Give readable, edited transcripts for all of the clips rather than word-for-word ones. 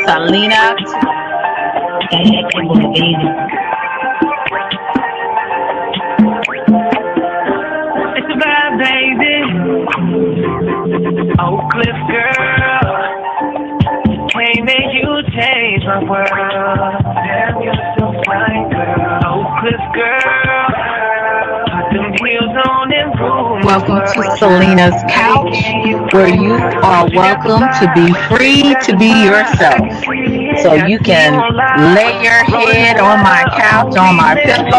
Selena. It's a vibe, baby. Oak Cliff girl. Way made you change my world. Damn, you're so fine, girl. Oak Cliff girl. Put them heels on and rule my Welcome to world. Selena's Couch, where you are welcome to be free to be yourself. So you can lay your head on my couch, on my pillows.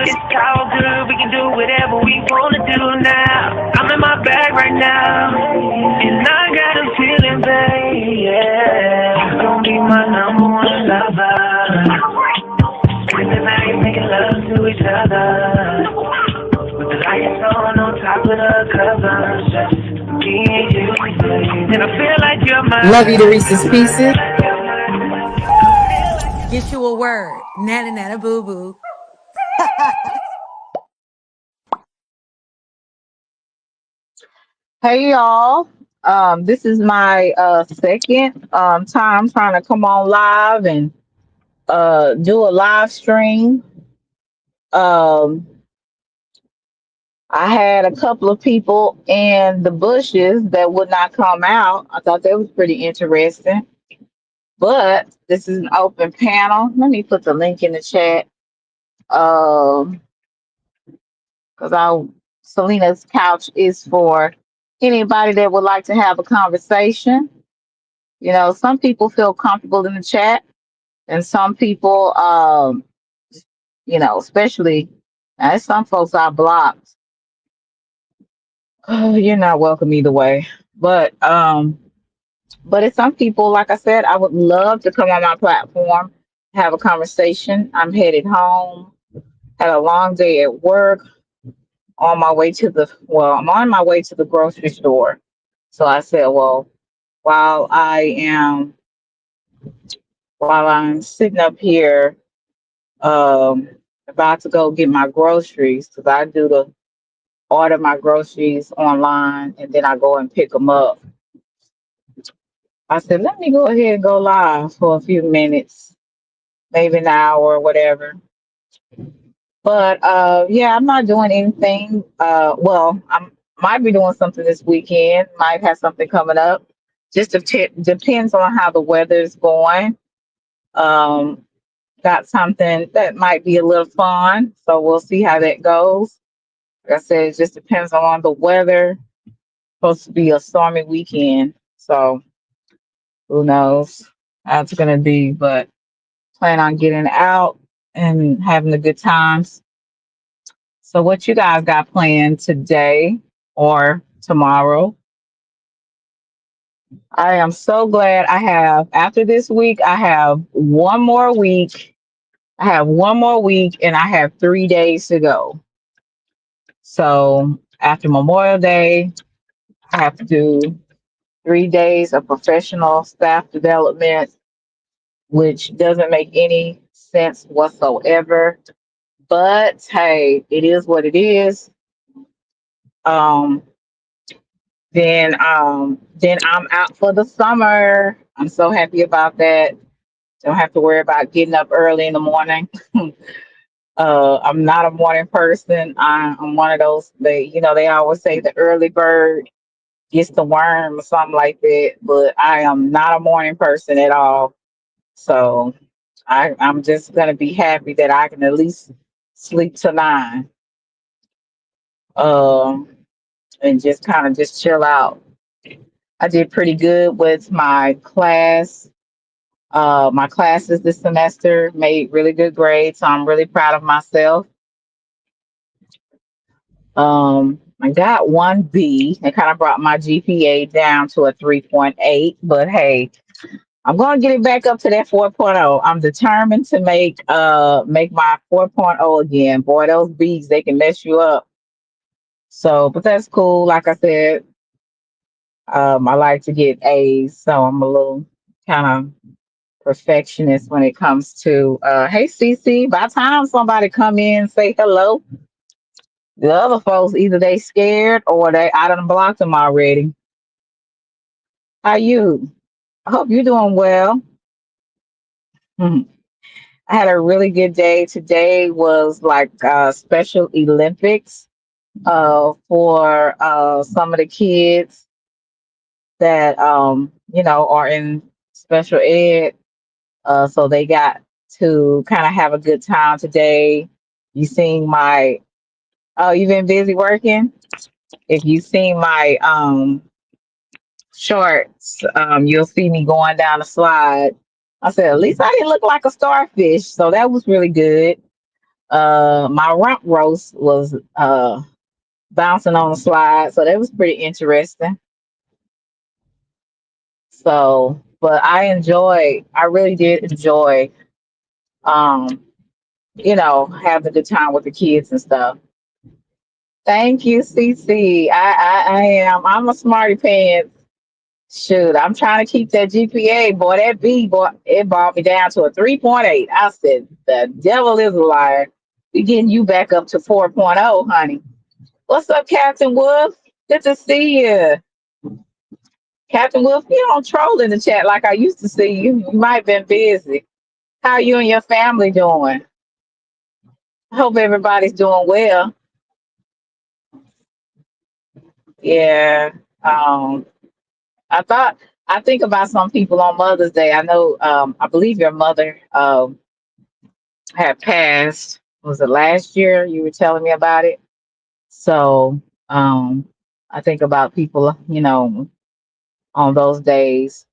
It's all good, we can do whatever we wanna do now. I'm in my bag right now, and I got a feeling, babe. Yeah, you gon' be my number one lover. Spend the night making love to each other, with the lights on top of the covers. Just me and you, babe. And I feel like you're Love you to mine. Reese's Pieces. Get you a word. Nana nana boo boo. Hey y'all. This is my second time trying to come on live and do a live stream. Um, I had a couple of people in the bushes that would not come out. I thought that was pretty interesting. But this is an open panel. Let me put the link in the chat. Um, because our Selena's couch is for anybody that would like to have a conversation. You know, some people feel comfortable in the chat, and some people, especially and some folks I blocked. You're not welcome either way. But it's some people, like I said, I would love to come on my platform, have a conversation. I'm headed home, had a long day at work, I'm on my way to the grocery store. So I said, well, while I am while I'm sitting up here, um, about to go get my groceries, because I do the order my groceries online and then I go and pick them up. I said, let me go ahead and go live for a few minutes, maybe an hour or whatever. But yeah, I'm not doing anything. Well, I might be doing something this weekend. Might have something coming up. Just depends on how the weather's going. Um, got something that might be a little fun, so we'll see how that goes. Like I said, it just depends on the weather. Supposed to be a stormy weekend, so who knows how it's gonna be. But plan on getting out and having a good times. So what you guys got planned today or tomorrow? I am so glad I have after this week, I have one more week. I have one more week and I have 3 days to go. So after Memorial Day, I have to do 3 days of professional staff development, which doesn't make any sense whatsoever. But hey, it is what it is. Um, then I'm out for the summer. I'm so happy about that. Don't have to worry about getting up early in the morning. I'm not a morning person. I'm one of those they always say the early bird gets the worm or something like that. But I am not a morning person at all. So I'm just gonna be happy that I can at least sleep till 9. Um and just kind of just chill out. I did pretty good with my classes this semester, made really good grades. So I'm really proud of myself. I got one B. It kind of brought my GPA down to a 3.8, but hey, I'm going to get it back up to that 4.0. I'm determined to make my 4.0 again. Boy, those B's, they can mess you up. So, but that's cool. Like I said, I like to get A's, so I'm a little kind of perfectionist when it comes to hey CC, by the time somebody come in and say hello, the other folks either they scared or I done blocked them already. How you? I hope you're doing well. Mhm. I had a really good day. Today was like Special Olympics for some of the kids that are in special ed. So they got to kind of have a good time today. You seen my Oh, you been busy working? If you seen my shorts, you'll see me going down the slide. I said, at least I didn't look like a starfish, so that was really good. My rump roast was bouncing on the slide, so that was pretty interesting. So, but I really did enjoy, um, having a good time with the kids and stuff. Thank you, CC. I'm a smarty pants. Shoot, I'm trying to keep that GPA. Boy, that B, boy, it brought me down to a 3.8. I said, the devil is a liar. We getting you back up to 4.0, honey. What's up, Captain Wolf? Good to see you. Captain Wolf, you don't troll in the chat like I used to see you. You might have been busy. How you and your family doing? I hope everybody's doing well. Yeah. Um, I thought I think about some people on Mother's Day. I know I believe your mother had passed. Was it last year? You were telling me about it. So um, I think about people, on those days.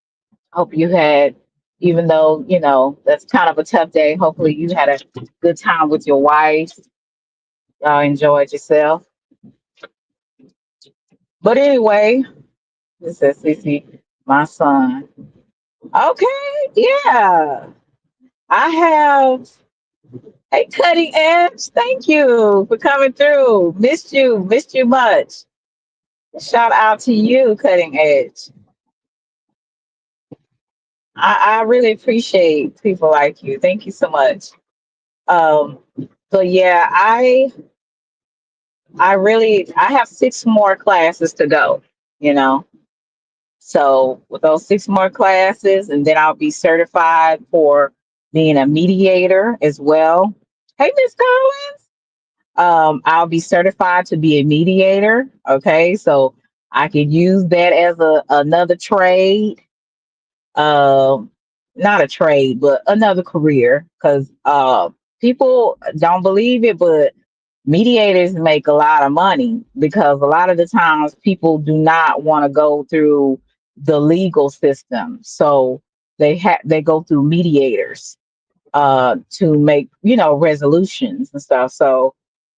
Hope you had, even though, that's kind of a tough day, hopefully you had a good time with your wife. Y'all enjoyed yourself. But anyway, this is Cece, my son. Okay, yeah. I have a cutting edge. Thank you for coming through. Missed you much. Shout out to you, cutting edge. I really appreciate people like you. Thank you so much. Um, so yeah, I have 6 more classes to go, you know. So with those 6 more classes, and then I'll be certified for being a mediator as well. Hey, Miss Collins. I'll be certified to be a mediator. Okay, so I could use that as another trade. Um, Not a trade, but another career. Because people don't believe it, but mediators make a lot of money because a lot of the times people do not want to go through the legal system, so they go through mediators to make resolutions and stuff. So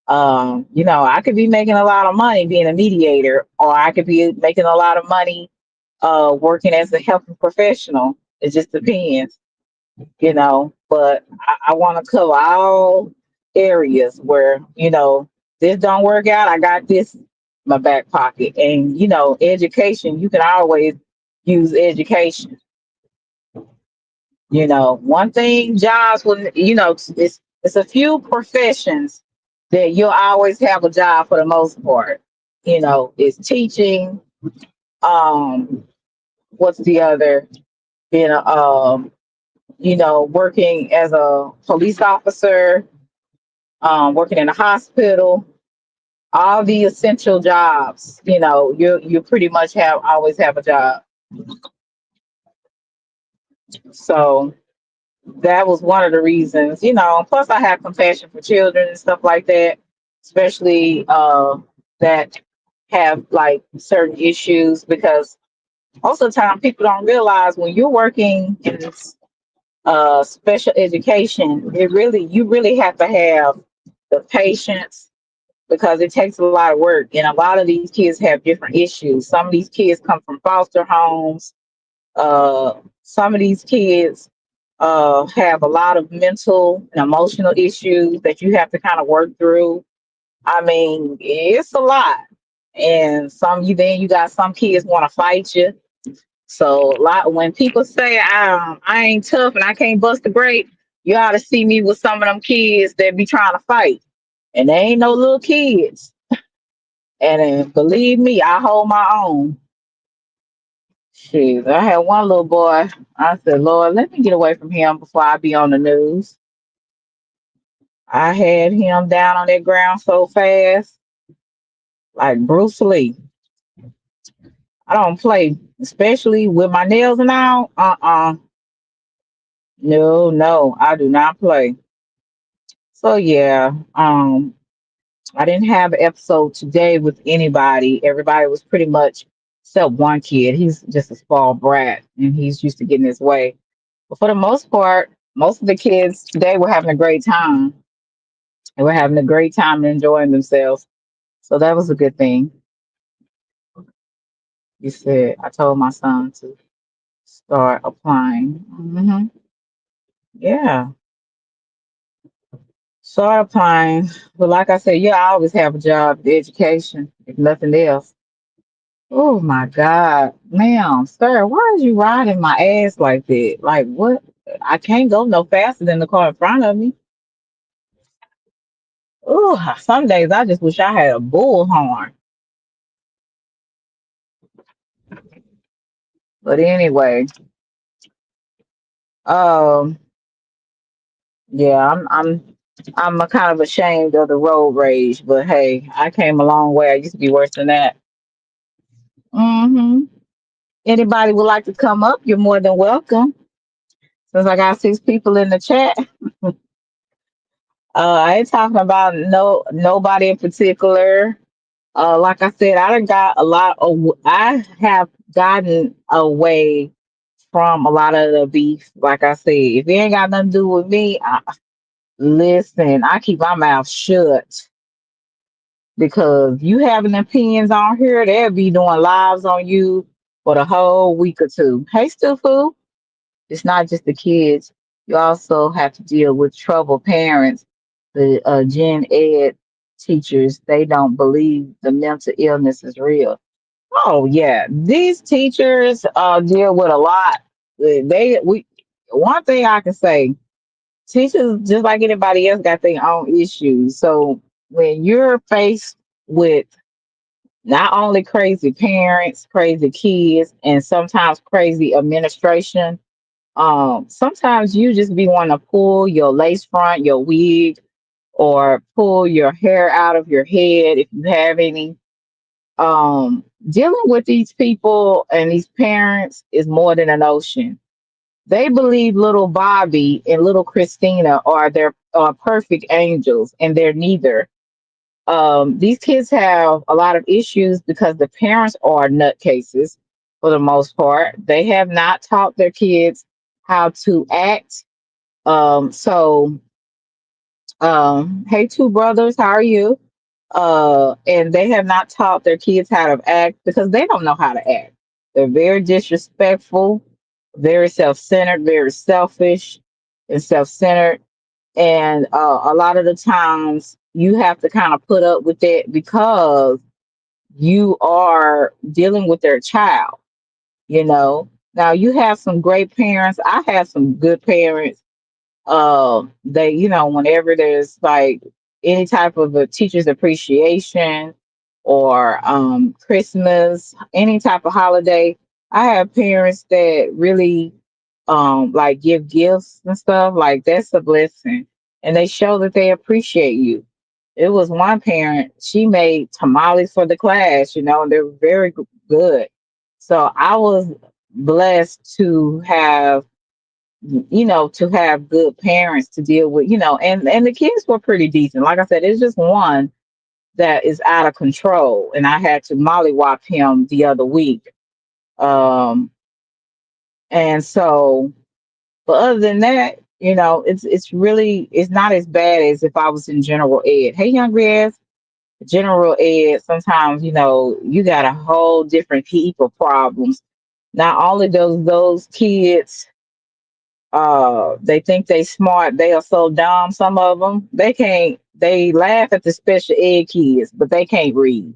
I could be making a lot of money being a mediator, or I could be making a lot of money working as a health professional. It just depends, but I want to cover all areas where, this don't work out. I got this in my back pocket. And, education, you can always use education. One thing jobs will, it's a few professions that you'll always have a job for the most part. It's teaching. Um, what's the other? Being a working as a police officer, working in a hospital, all the essential jobs, you pretty much have always have a job. So that was one of the reasons, plus I have compassion for children and stuff like that, especially that have like certain issues, because most of the time people don't realize when you're working in special education, you really have to have the patience, because it takes a lot of work. And a lot of these kids have different issues. Some of these kids come from foster homes. Some of these kids have a lot of mental and emotional issues that you have to kind of work through. I mean, it's a lot. And then you got some kids want to fight you. So a lot when people say I ain't tough and I can't bust a grape, you ought to see me with some of them kids that be trying to fight, and they ain't no little kids. And believe me, I hold my own. Shoot, I had one little boy. I said, Lord, let me get away from him before I be on the news. I had him down on that ground so fast, like Bruce Lee. I don't play, especially with my nails and all. No, no, I do not play. So yeah, I didn't have an episode today with anybody. Everybody was pretty much except one kid. He's just a spoiled brat and he's used to getting his way. But for the most part, most of the kids today were having a great time. They were having a great time and enjoying themselves. So that was a good thing. You said I told my son to start applying. Yeah, start applying. But like I said, yeah, I always have a job, the education, if nothing else. Oh my God, ma'am, sir, why is you riding my ass like that? Like what? I can't go no faster than the car in front of me. Oh, some days I just wish I had a bullhorn. But anyway, um, yeah, I'm a kind of ashamed of the road rage. But hey, I came a long way. I used to be worse than that. hmm Anybody would like to come up? You're more than welcome. Since I got six people in the chat, I ain't talking about nobody in particular. Like I said, I done got a lot of. I have gotten away from a lot of the beef. Like I said, if it ain't got nothing to do with me, listen. I keep my mouth shut because you having opinions on here, they'll be doing lives on you for the whole week or two. Hey, Stufu. It's not just the kids. You also have to deal with troubled parents, the gen ed teachers. They don't believe the mental illness is real. Oh yeah, these teachers deal with a lot. They we One thing I can say, teachers just like anybody else got their own issues. So when you're faced with not only crazy parents, crazy kids, and sometimes crazy administration, sometimes you just be wanting to pull your lace front, your wig, or pull your hair out of your head if you have any. Dealing with these people and these parents is more than an ocean. They believe little Bobby and little Christina are their perfect angels, and they're neither. These kids have a lot of issues because the parents are nutcases for the most part. They have not taught their kids how to act. So Hey, two brothers, how are you? And they have not taught their kids how to act because they don't know how to act. They're very disrespectful, very self centered, very selfish, and self centered. And a lot of the times you have to kind of put up with it because you are dealing with their child, you know. Now, you have some great parents. I have some good parents. They, whenever there's like any type of a teacher's appreciation or Christmas, any type of holiday, I have parents that really like give gifts and stuff. Like that's a blessing, and they show that they appreciate you. It was one parent, she made tamales for the class, and they were very good. So I was blessed to have good parents to deal with, and the kids were pretty decent. Like I said, it's just one that is out of control, and I had to mollywop him the other week. Um, and so, but other than that, it's not as bad as if I was in general ed. Hey, young Riz, general ed. Sometimes you got a whole different heap of problems. Not only those kids they think they smart, they are so dumb. Some of them, they laugh at the special ed kids, but they can't read.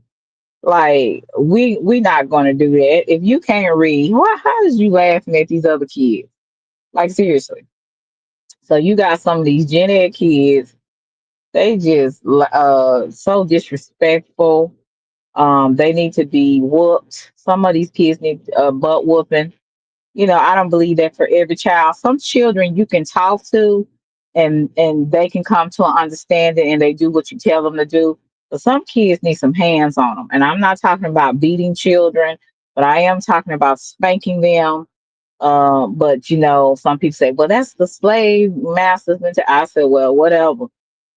Like we not gonna do that. If you can't read, how is you laughing at these other kids? Like seriously. So you got some of these gen ed kids, they just so disrespectful. They need to be whooped. Some of these kids need butt whooping. I don't believe that for every child. Some children you can talk to and they can come to an understanding and they do what you tell them to do. But some kids need some hands on them. And I'm not talking about beating children, but I am talking about spanking them. But some people say, well, that's the slave master's mentality. I said, well, whatever.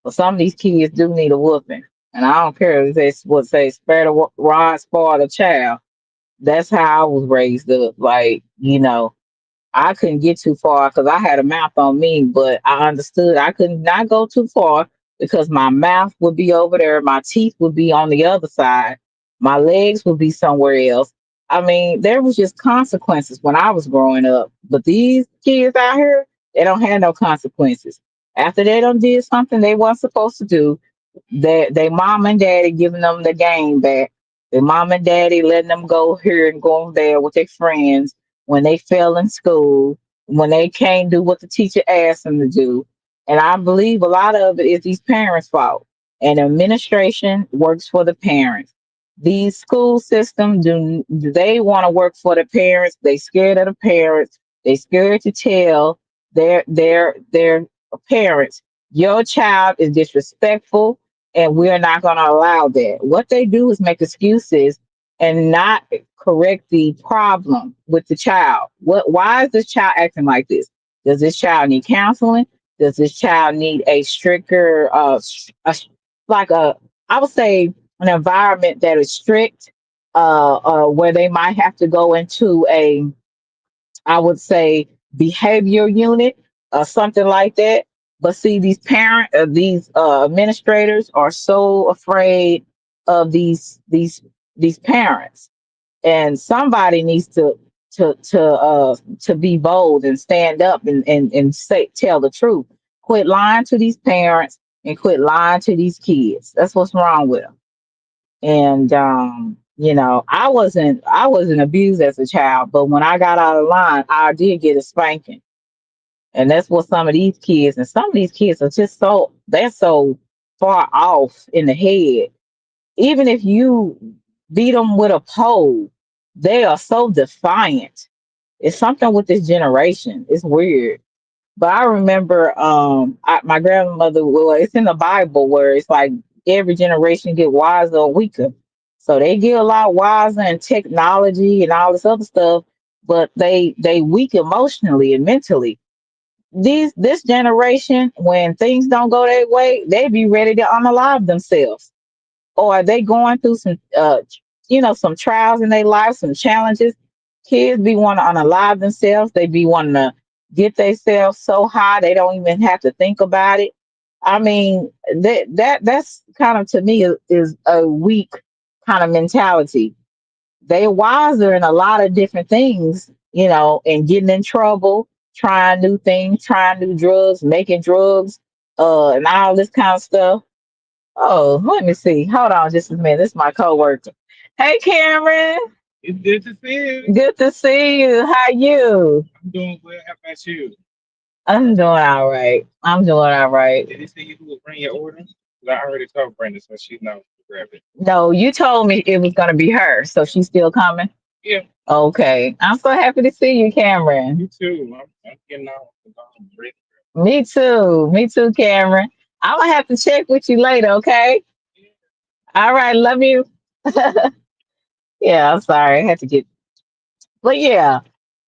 But some of these kids do need a whooping. And I don't care if they would say spare the rod, spoil the child. That's how I was raised up. Like, I couldn't get too far because I had a mouth on me, but I understood I could not go too far because my mouth would be over there, my teeth would be on the other side, my legs would be somewhere else. I mean, there was just consequences when I was growing up. But these kids out here, they don't have no consequences. After they done did something they weren't supposed to do, they mom and daddy giving them the game back. Their mom and daddy letting them go here and go there with their friends when they fail in school, when they can't do what the teacher asked them to do. And I believe a lot of it is these parents' fault. And administration works for the parents. These school systems do they want to work for the parents? They scared of the parents. They scared to tell their parents your child is disrespectful and we're not going to allow that. What they do is make excuses and not correct the problem with the child. Why is this child acting like this? Does this child need counseling? Does this child need a stricter like a I would say an environment that is strict, where they might have to go into a, I would say, behavior unit or something like that. But see, these administrators are so afraid of these parents, and somebody needs to be bold and stand up and say tell the truth. Quit lying to these parents and quit lying to these kids. That's what's wrong with them. And I wasn't abused as a child, but when I got out of line, I did get a spanking. And that's what some of these kids are just they're so far off in the head. Even if you beat them with a pole, they are so defiant. It's something with this generation. It's weird. But I remember my grandmother, well, it's in the Bible where it's like every generation get wiser or weaker. So they get a lot wiser in technology and all this other stuff, but they weak emotionally and mentally. This generation, when things don't go their way, they be ready to unalive themselves. Or are they going through some trials in their life, some challenges? Kids be wanting to unalive themselves. They be wanting to get themselves so high they don't even have to think about it. I mean, that's kind of to me is a weak kind of mentality. They're wiser in a lot of different things, and getting in trouble, trying new things, trying new drugs, making drugs, and all this kind of stuff. Oh, let me see. Hold on just a minute. This is my coworker. Hey, Cameron. It's good to see you. Good to see you. How you? I'm doing well. How about you? I'm doing all right. I'm doing all right. Did he say you would bring your order? 'Cause I already told Brenda, so she knows to grab it. No, you told me it was going to be her, so she's still coming. Yeah, Okay. I'm so happy to see you, you Cameron. too. I'm getting off the bottom ready. Me too. Me too, Cameron. I'm going to have to check with you later, okay? All right. Love you. Yeah, I'm sorry. I had to get, but yeah.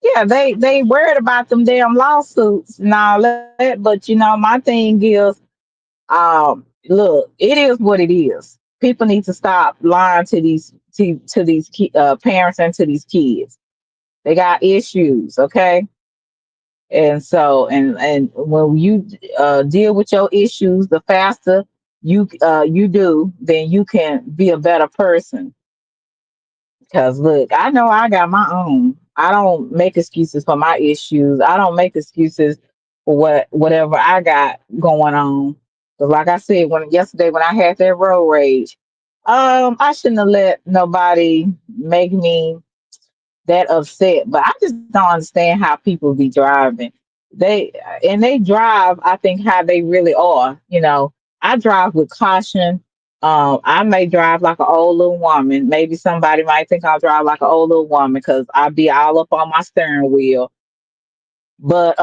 Yeah, they worried about them damn lawsuits and all that. But my thing is, look, it is what it is. People need to stop lying to these parents and to these kids. They got issues, okay? And so, and when you deal with your issues, the faster you do, then you can be a better person. Because look, I know I got my own. I don't make excuses for my issues. I don't make excuses for whatever I got going on. But like I said, when yesterday when I had that road rage, I shouldn't have let nobody make me that upset. But I just don't understand how people be driving. They and they drive, I think, how they really are. I drive with caution. I may drive like an old little woman. Maybe somebody might think I'll drive like an old little woman because I be all up on my steering wheel. But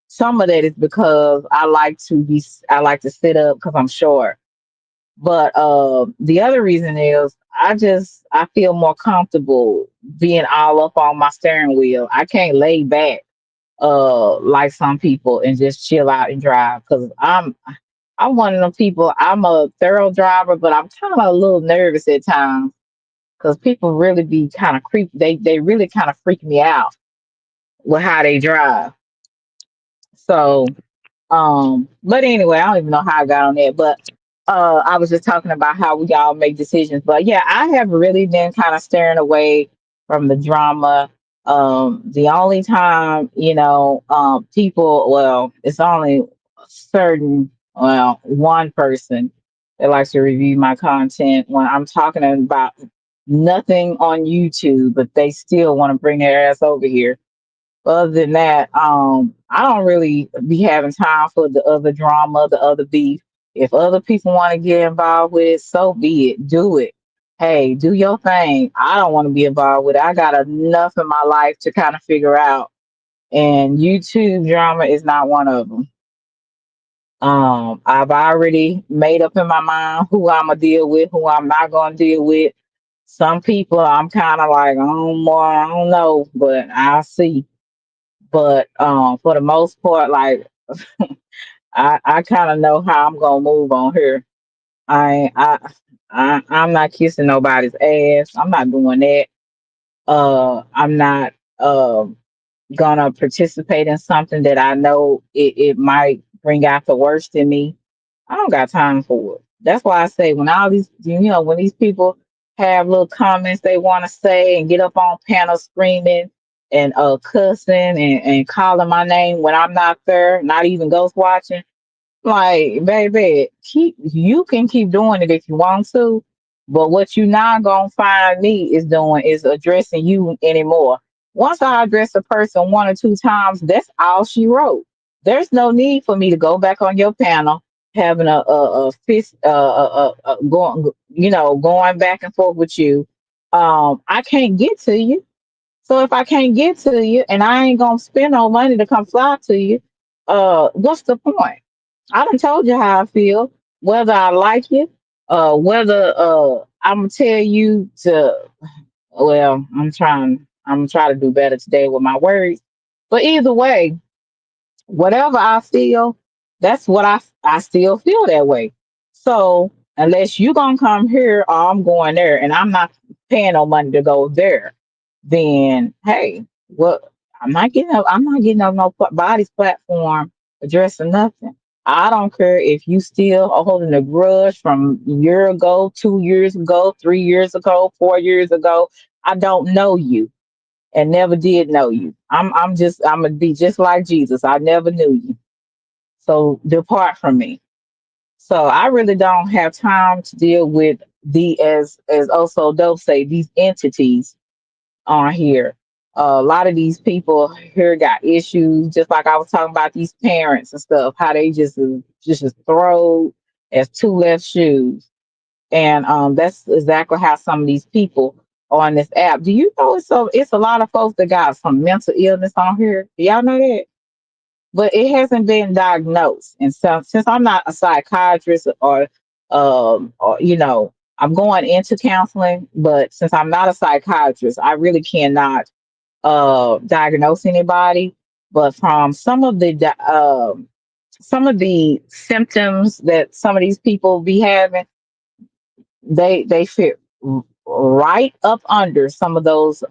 some of that is because I like to sit up because I'm short. But the other reason is I feel more comfortable being all up on my steering wheel. I can't lay back like some people and just chill out and drive because I'm one of them people. I'm a thorough driver, but I'm kind of a little nervous at times because people really be kind of creep. They really kind of freak me out with how they drive. So but anyway, I don't even know how I got on that. But I was just talking about how we all make decisions. But yeah, I have really been kind of staring away from the drama. The only time, people, well, it's only certain, well, one person that likes to review my content when I'm talking about nothing on YouTube, but they still want to bring their ass over here. Other than that, I don't really be having time for the other drama, the other beef. If other people want to get involved with it, so be it. Do it. Hey, do your thing. I don't want to be involved with it. I got enough in my life to kind of figure out, and YouTube drama is not one of them. I've already made up in my mind who I'm gonna deal with, who I'm not gonna deal with. Some people I'm kind of like, oh, more, I don't know, but I'll see. But for the most part, like I kind of know how I'm gonna move on here. I I I'm not kissing nobody's ass. I'm not doing that. I'm not gonna participate in something that I know it might bring out the worst in me. I don't got time for it. That's why I say when all these, when these people have little comments they want to say and get up on panels screaming and cussing and calling my name when I'm not there, not even ghost watching. Like, baby, you can keep doing it if you want to, but what you not gonna find me is doing is addressing you anymore. Once I address a person one or two times, that's all she wrote. There's no need for me to go back on your panel having a fist going going back and forth with you. I can't get to you. So if I can't get to you and I ain't gonna spend no money to come fly to you, what's the point? I done told you how I feel, whether I like you, whether I'm gonna tell you to. Well, I'm gonna try to do better today with my words. But either way, whatever I feel, that's what I still feel that way. So unless you gonna come here or I'm going there and I'm not paying no money to go there, then hey, what I'm not getting up no body's platform addressing nothing. I don't care if you still are holding a grudge from a year ago, 2 years ago, 3 years ago, 4 years ago. I don't know you and never did know you. I'm gonna be just like Jesus. I never knew you. So depart from me. So I really don't have time to deal with the as also they'll say these entities on here. A lot of these people here got issues, just like I was talking about these parents and stuff, how they just throw as two left shoes. And that's exactly how some of these people on this app. Do you know it's a lot of folks that got some mental illness on here? Do y'all know that? But it hasn't been diagnosed. And so since I'm not a psychiatrist or I'm going into counseling, but since I'm not a psychiatrist, I really cannot diagnose anybody. But from some of the symptoms that some of these people be having, they fit right up under some of those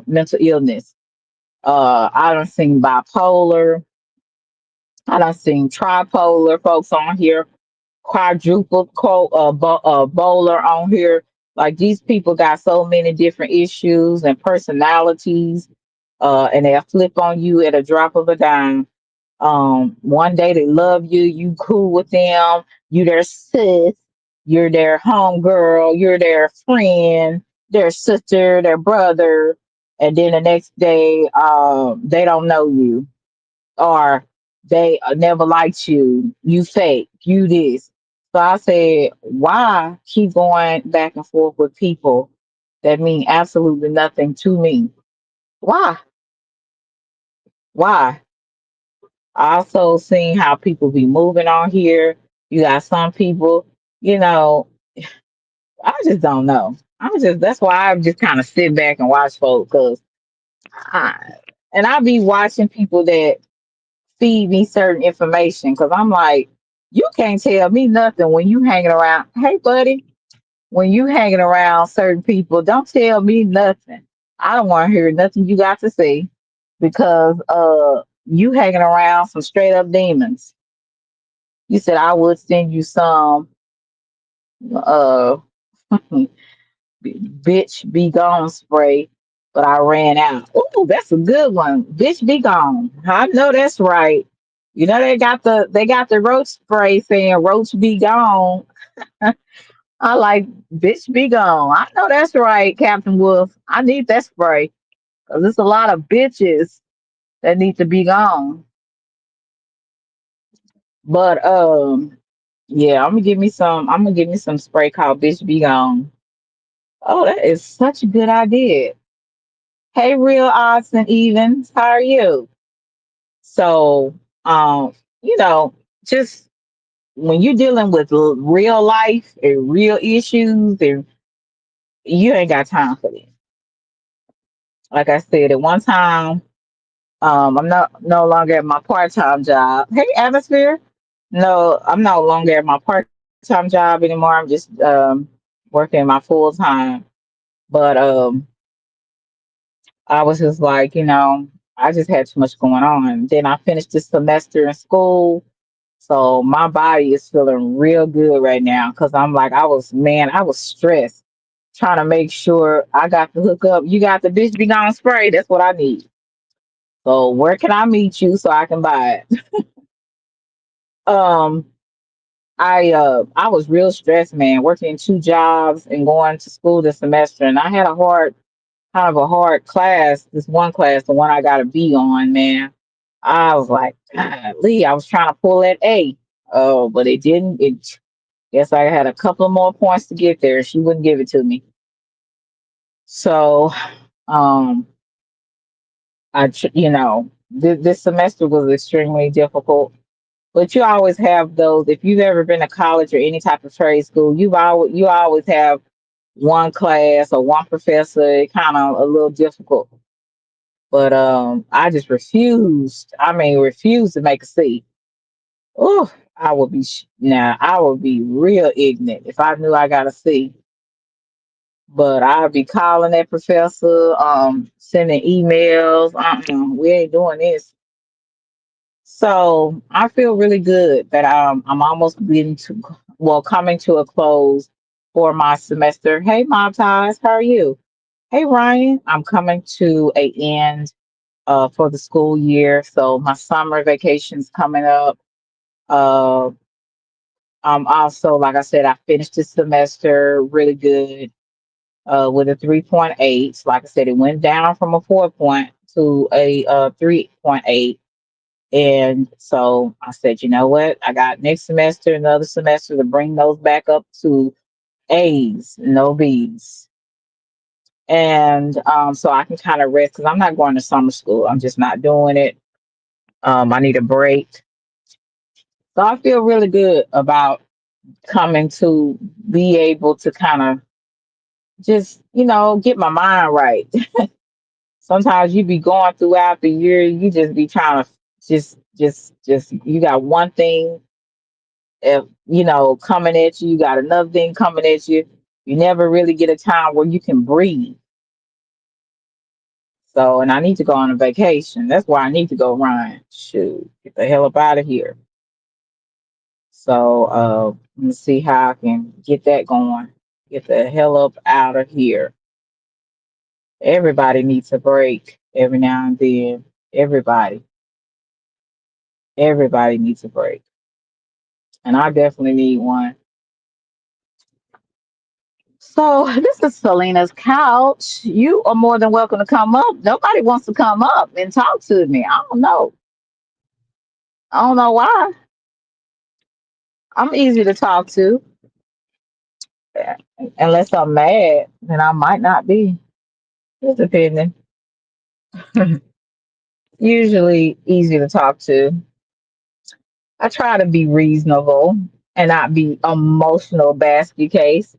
mental illness. I don't seen bipolar. I done seen tripolar folks on here, quadruple bowler on here. Like these people got so many different issues and personalities, and they'll flip on you at a drop of a dime. One day they love you, you cool with them, you their sis, you're their home girl, you're their friend, their sister, their brother, and then the next day, they don't know you or they never liked you, you fake, you this. So I said, why keep going back and forth with people that mean absolutely nothing to me? Why? Why? I also seen how people be moving on here. You got some people, you know, I just don't know. That's why I just kind of sit back and watch folks because I, and I be watching people that feed me certain information because I'm like, you can't tell me nothing when you hanging around. Hey, buddy, when you hanging around certain people, don't tell me nothing. I don't want to hear nothing you got to say because you hanging around some straight up demons. You said I would send you some uh bitch be gone spray, but I ran out. Oh, that's a good one. Bitch be gone. I know that's right. You know they got the roach spray saying roach be gone. I like bitch be gone. I know that's right, Captain Wolf. I need that spray because there's a lot of bitches that need to be gone. But yeah, I'm gonna give me some spray called bitch be gone. Oh, that is such a good idea. Hey, real odds and evens, how are you? So, um, you know, just when you're dealing with real life and real issues, and you ain't got time for this. Like I said, at one time, I'm not no longer at my part-time job. Hey, atmosphere. No, I'm no longer at my part-time job anymore. I'm just working my full time. But I was just like, I just had too much going on. Then I finished this semester in school. So my body is feeling real good right now because I'm like, I was stressed trying to make sure I got the hook up. You got the bitch be gone spray. That's what I need. So where can I meet you so I can buy it? Um, I was real stressed, man, working two jobs and going to school this semester, and I had kind of a hard class. This one class, the one I got a B on, man. I was like, Lee, I was trying to pull that A. Oh, but it didn't. It guess I had a couple of more points to get there. She wouldn't give it to me. So, um, this semester was extremely difficult. But you always have those. If you've ever been to college or any type of trade school, you always have one class or one professor kind of a little difficult. But I just refused. I mean, refused to make a C. Oh, I would be real ignorant if I knew I got a C. But I'd be calling that professor, sending emails. We ain't doing this. So I feel really good that I'm almost coming to a close for my semester. Hey, Mom Ties, how are you? Hey, Ryan, I'm coming to a end for the school year. So my summer vacation's coming up. Uh, I'm also, like I said, I finished the semester really good with a 3.8. Like I said, it went down from a 4 point to a 3.8. And so I said, you know what? I got next semester, another semester to bring those back up to A's, no B's. And so I can kind of rest because I'm not going to summer school. I'm just not doing it. I need a break. So I feel really good about coming to be able to kind of just, get my mind right. Sometimes you be going throughout the year, you just be trying to you got one thing, coming at you, you got another thing coming at you. You never really get a time where you can breathe. So, and I need to go on a vacation. That's why I need to go run. Shoot, get the hell up out of here. So, let me see how I can get that going. Get the hell up out of here. Everybody needs a break every now and then. Everybody, everybody needs a break. And I definitely need one. So this is Selena's couch. You are more than welcome to come up. Nobody wants to come up and talk to me. I don't know. I don't know why. I'm easy to talk to. Yeah, unless I'm mad, then I might not be. Just depending. Usually easy to talk to. I try to be reasonable and not be emotional basket case.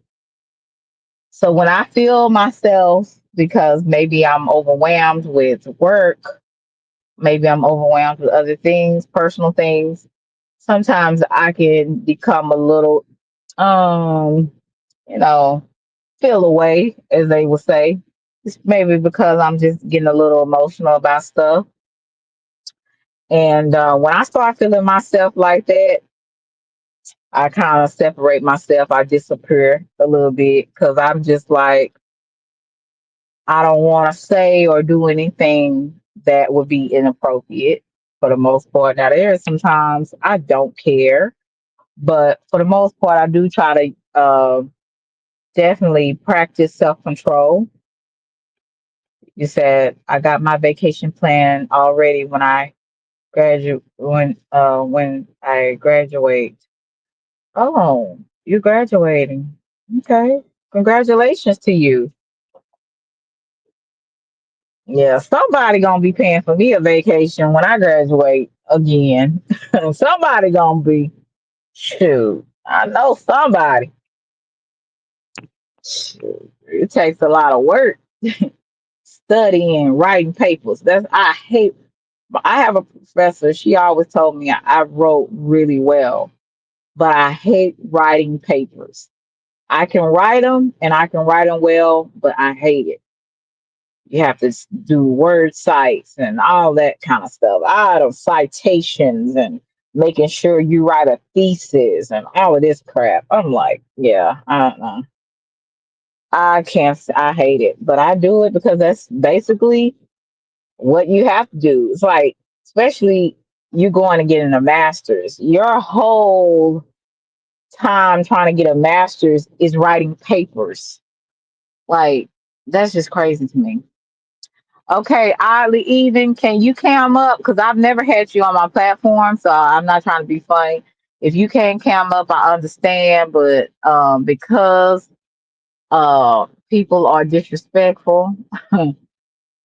So when I feel myself, because maybe I'm overwhelmed with work, maybe I'm overwhelmed with other things, personal things, sometimes I can become a little, um, you know, feel away, as they would say. It's maybe because I'm just getting a little emotional about stuff. And when I start feeling myself like that, I kind of separate myself. I disappear a little bit because I'm just like, I don't want to say or do anything that would be inappropriate for the most part. Now, there are sometimes I don't care, but for the most part, I do try to definitely practice self control. You said I got my vacation plan already when I graduate. Oh, you're graduating. Okay. Congratulations to you. Yeah, somebody gonna be paying for me a vacation when I graduate again. Somebody gonna be. Shoot. I know somebody. Shoot. It takes a lot of work studying, writing papers. That's I hate. I have a professor. She always told me I wrote really well, but I hate writing papers. I can write them and I can write them well, but I hate it. You have to do word cites and all that kind of stuff. Out of citations and making sure you write a thesis and all of this crap. I'm like, yeah, I don't know. I can't. I hate it, but I do it because that's basically what you have to do. It's like, especially you going to get in a master's. Your whole time trying to get a master's is writing papers. Like that's just crazy to me. Okay, oddly even, can you cam up? Because I've never had you on my platform, so I'm not trying to be funny. If you can't cam up, I understand, but because people are disrespectful,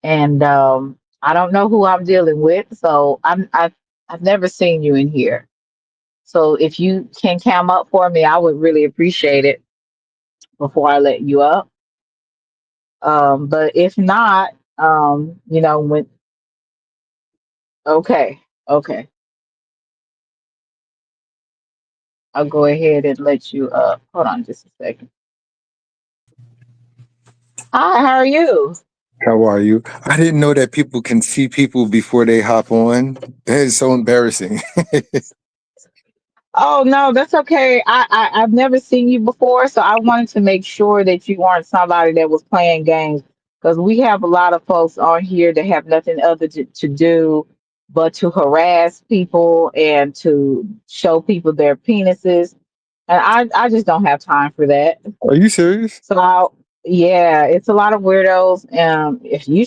and I don't know who I'm dealing with, so I've never seen you in here. So if you can cam up for me, I would really appreciate it before I let you up. But if not, when okay, okay. I'll go ahead and let you up. Hold on just a second. Hi, how are you? How are you? I didn't know that people can see people before they hop on. That is so embarrassing. Oh no, that's okay. I've never seen you before, so I wanted to make sure that you weren't somebody that was playing games because we have a lot of folks on here that have nothing other to do but to harass people and to show people their penises. And I just don't have time for that. Are you serious? So yeah, it's a lot of weirdos. If you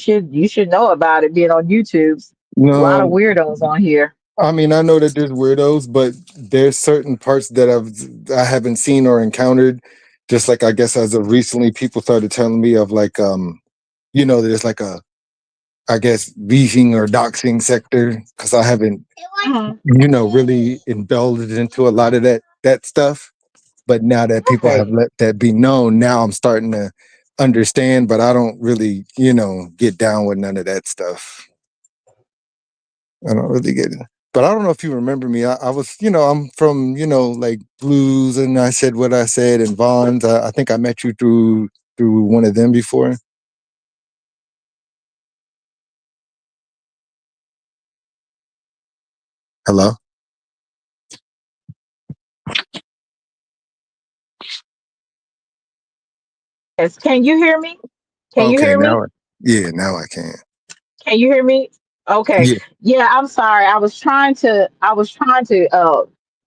should know about it being on YouTube. A lot of No, weirdos on here. I mean I know that there's weirdos, but there's certain parts that I haven't seen or encountered. Just like I guess as of recently, people started telling me of like there's like a I guess beefing or doxing sector because I haven't Mhm. really indulged into a lot of that stuff. But now that people have Right. let that be known, now I'm starting to understand, but I don't really, get down with none of that stuff. I don't really get it. But I don't know if you remember me. I was, I'm from, like Blues, and I said what I said, and Vons. I think I met you through one of them before. Hello. Yes. Can you hear me? Can you Okay, hear me? yeah, now I can. Can you hear me? Okay. Yeah. Yeah, I'm sorry. I was trying to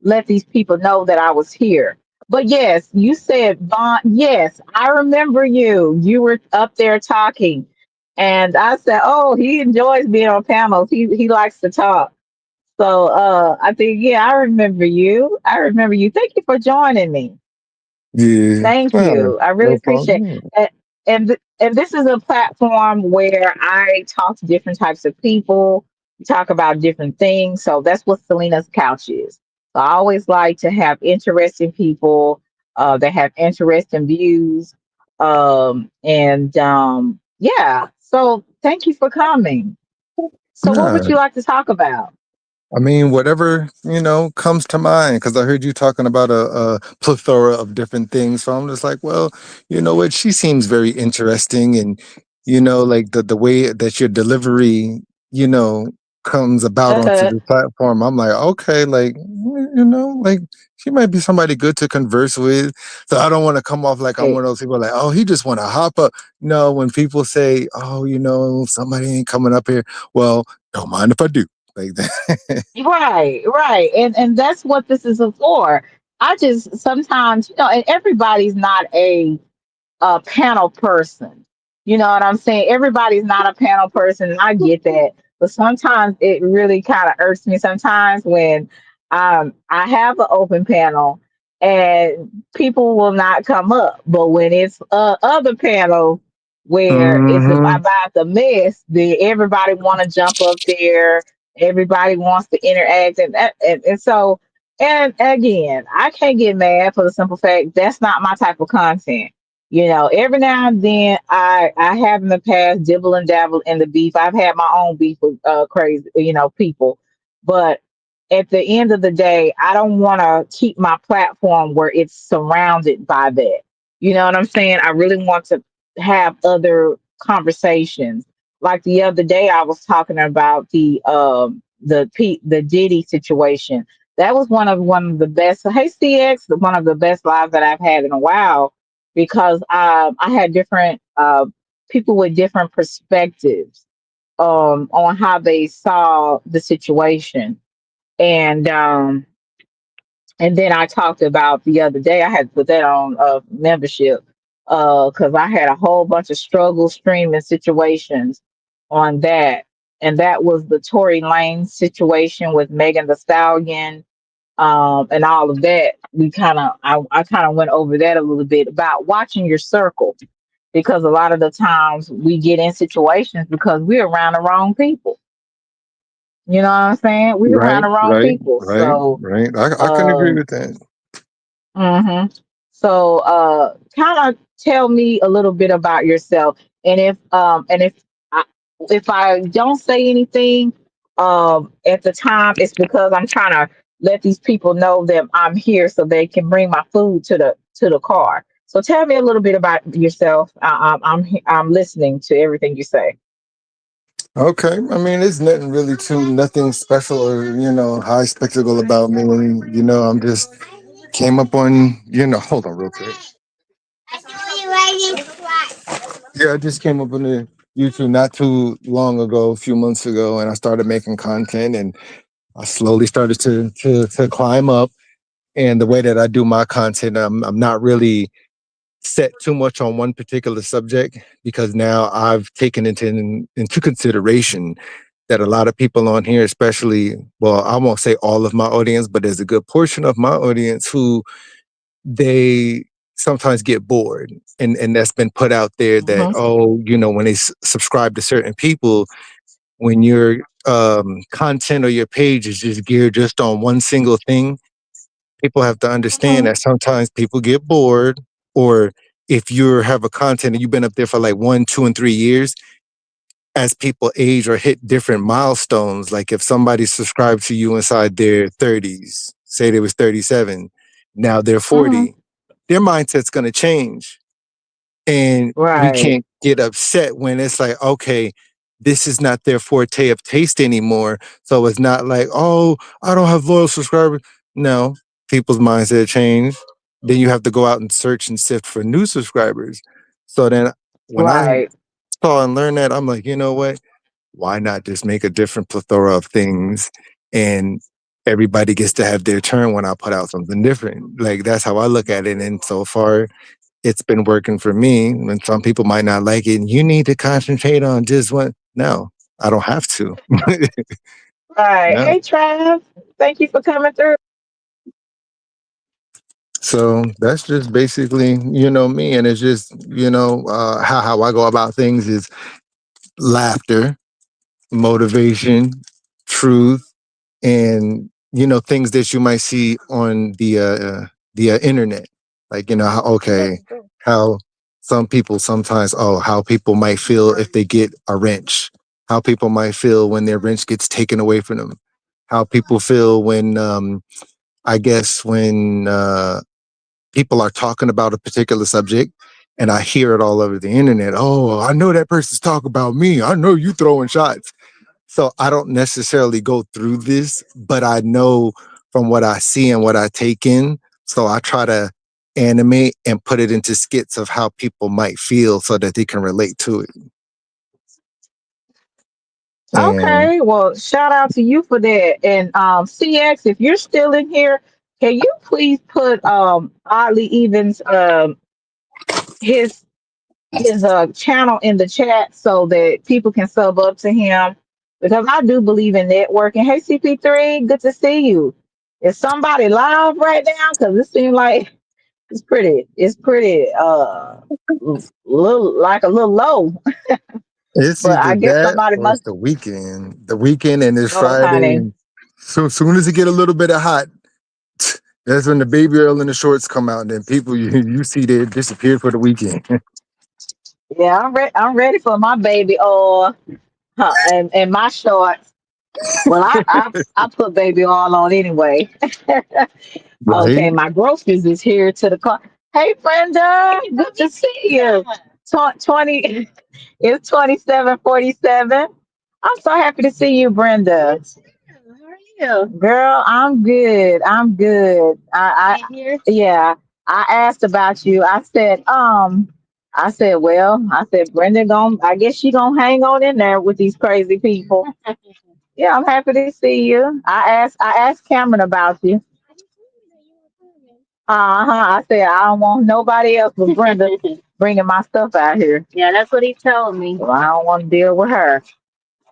let these people know that I was here. But yes, you said Vaughn. Yes, I remember you. You were up there talking. And I said, "Oh, he enjoys being on panels. He likes to talk." So I think, yeah, I remember you. I remember you. Thank you for joining me. Yeah. Thank Oh, you. I really no appreciate problem. it. And this is a platform where I talk to different types of people, talk about different things. So that's what Selena's Couch is. So I always like to have interesting people that have interesting views. Yeah. So thank you for coming. So what would Yeah. you like to talk about? I mean, whatever, comes to mind, because I heard you talking about a plethora of different things. So I'm just like, well, you know what? She seems very interesting. And, like the way that your delivery, you know, comes about onto the platform. I'm like, okay, like, like she might be somebody good to converse with. So I don't want to come off like I'm Right. one of those people like, oh, he just want to hop up. No, when people say, oh, somebody ain't coming up here, well, don't mind if I do. Like that. Right, right. And that's what this is for. I just sometimes, and everybody's not a panel person. You know what I'm saying? Everybody's not a panel person, and I get that. But sometimes it really kind of irks me sometimes when I have an open panel and people will not come up. But when it's other panels where it's Hmm. about the mess, then everybody want to jump up there. Everybody wants to interact, and so and again, I can't get mad for the simple fact that's not my type of content. Every now and then I have in the past dibble and dabble in the beef. I've had my own beef with crazy, people. But at the end of the day, I don't want to keep my platform where it's surrounded by that. You know what I'm saying? I really want to have other conversations. Like the other day, I was talking about the Diddy situation. That was one of the best. Hey, CX, one of the best lives that I've had in a while because I had different people with different perspectives on how they saw the situation, and and then I talked about the other day. I had to put that on membership because I had a whole bunch of struggle streaming situations on that, and that was the Tory Lane situation with Megan the Stallion and all of that. I kind of went over that a little bit about watching your circle because a lot of the times we get in situations because we're around the wrong people. You know what I'm saying? We're around Right, the wrong right, people. right, So, right. I can agree um, with that. hmm so kind of tell me a little bit about yourself, and I, if I don't say anything at the time, it's because I'm trying to let these people know that I'm here so they can bring my food to the car. So tell me a little bit about yourself. I'm listening to everything you say. Okay. I mean, it's nothing special or, high spectacle about me. I'm just came up on, hold on real quick. Yeah, I just came up on the YouTube not too long ago, a few months ago, and I started making content and I slowly started to climb up. And the way that I do my content, I'm not really set too much on one particular subject because now I've taken into consideration that a lot of people on here, especially, well, I won't say all of my audience, but there's a good portion of my audience who they sometimes get bored. And that's been put out there that, Hmm. oh, when they subscribe to certain people, when your content or your page is just geared just on one single thing, people have to understand Hmm. that sometimes people get bored, or if you have a content and you've been up there for like 1, 2, and 3 years, as people age or hit different milestones, like if somebody subscribed to you inside their 30s, say they was 37, now they're Hmm. 40, their mindset's going to change. And we Right, can't get upset when it's like, okay, this is not their forte of taste anymore. So it's not like, oh, I don't have loyal subscribers. No, people's mindset change. Then you have to go out and search and sift for new subscribers. So then when I right, saw and learned that, I'm like, you know what? Why not just make a different plethora of things, and everybody gets to have their turn when I put out something different? Like that's how I look at it. And so far, it's been working for me. And some people might not like it. And you need to concentrate on just one. No, I don't have to. Right. Yeah. Hey, Trav. Thank you for coming through. So that's just basically, me. And it's just, how I go about things is laughter, motivation, truth, and things that you might see on the internet, like how some people sometimes, how people might feel if they get a wrench, how people might feel when their wrench gets taken away from them, how people feel when I guess when people are talking about a particular subject and I hear it all over the internet. Oh, I know that person's talking about me. I know you throwing shots. So I don't necessarily go through this, but I know from what I see and what I take in. So I try to animate and put it into skits of how people might feel so that they can relate to it. And Okay. Well, shout out to you for that. And CX, if you're still in here, can you please put Oddly Evens his channel in the chat so that people can sub up to him because I do believe in networking. Hey CP3, good to see you. Is somebody live right now? Because it seems like it's pretty little like a little low. it's But I either guess that somebody or it's must. the weekend. The weekend and it's Oh, Friday. honey. And so soon as it get a little bit of hot, that's when the baby Earl and the shorts come out, and then people you see they disappeared for the weekend. Yeah, I'm ready for my baby oil and my shorts. Well, I put baby oil on anyway. Right? Okay, my groceries is here to the car. Hey, Brenda, good to see you. 20, it's 27:47. I'm so happy to see you, Brenda. How are you? Girl, I'm good. I'm good. Yeah, I asked about you. I said, Brenda I guess she gonna hang on in there with these crazy people. Yeah, I'm happy to see you. I asked Cameron about you. I said I don't want nobody else but Brenda bringing my stuff out here. Yeah, that's what he told me. Well, I don't want to deal with her,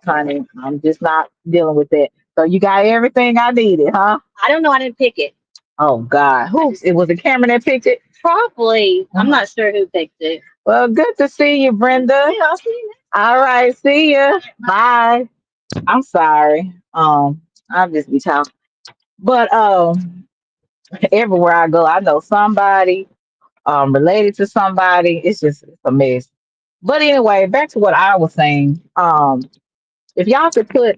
honey. I'm just not dealing with that. So you got everything I needed, huh? I don't know. I didn't pick it. Oh God, who? It was a Cameron that picked it. Probably. I'm not sure who picked it. Well, good to see you, Brenda. Yeah, I'll see you. All right, see ya. Bye. I'm sorry. I'll just be talking. But everywhere I go, I know somebody related to somebody. It's a mess. But anyway, back to what I was saying. If y'all could put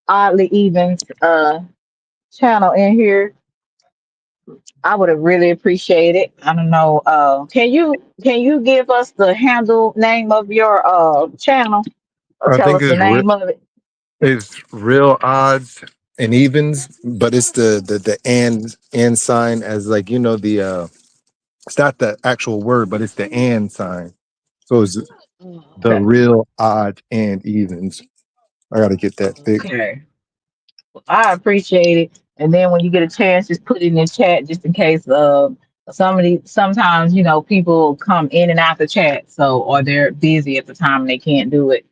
Oddly Evens channel in here, I would have really appreciated it. I don't know. Can you give us the handle name of your channel or I tell think us the name of it? it's real odds and evens, but it's the and sign as like it's not the actual word, but it's the and sign. So it's the Okay. real odds and evens. I gotta get that fixed. Okay. I appreciate it. And then when you get a chance, just put it in the chat just in case sometimes, people come in and out the chat. So or they're busy at the time and they can't do it.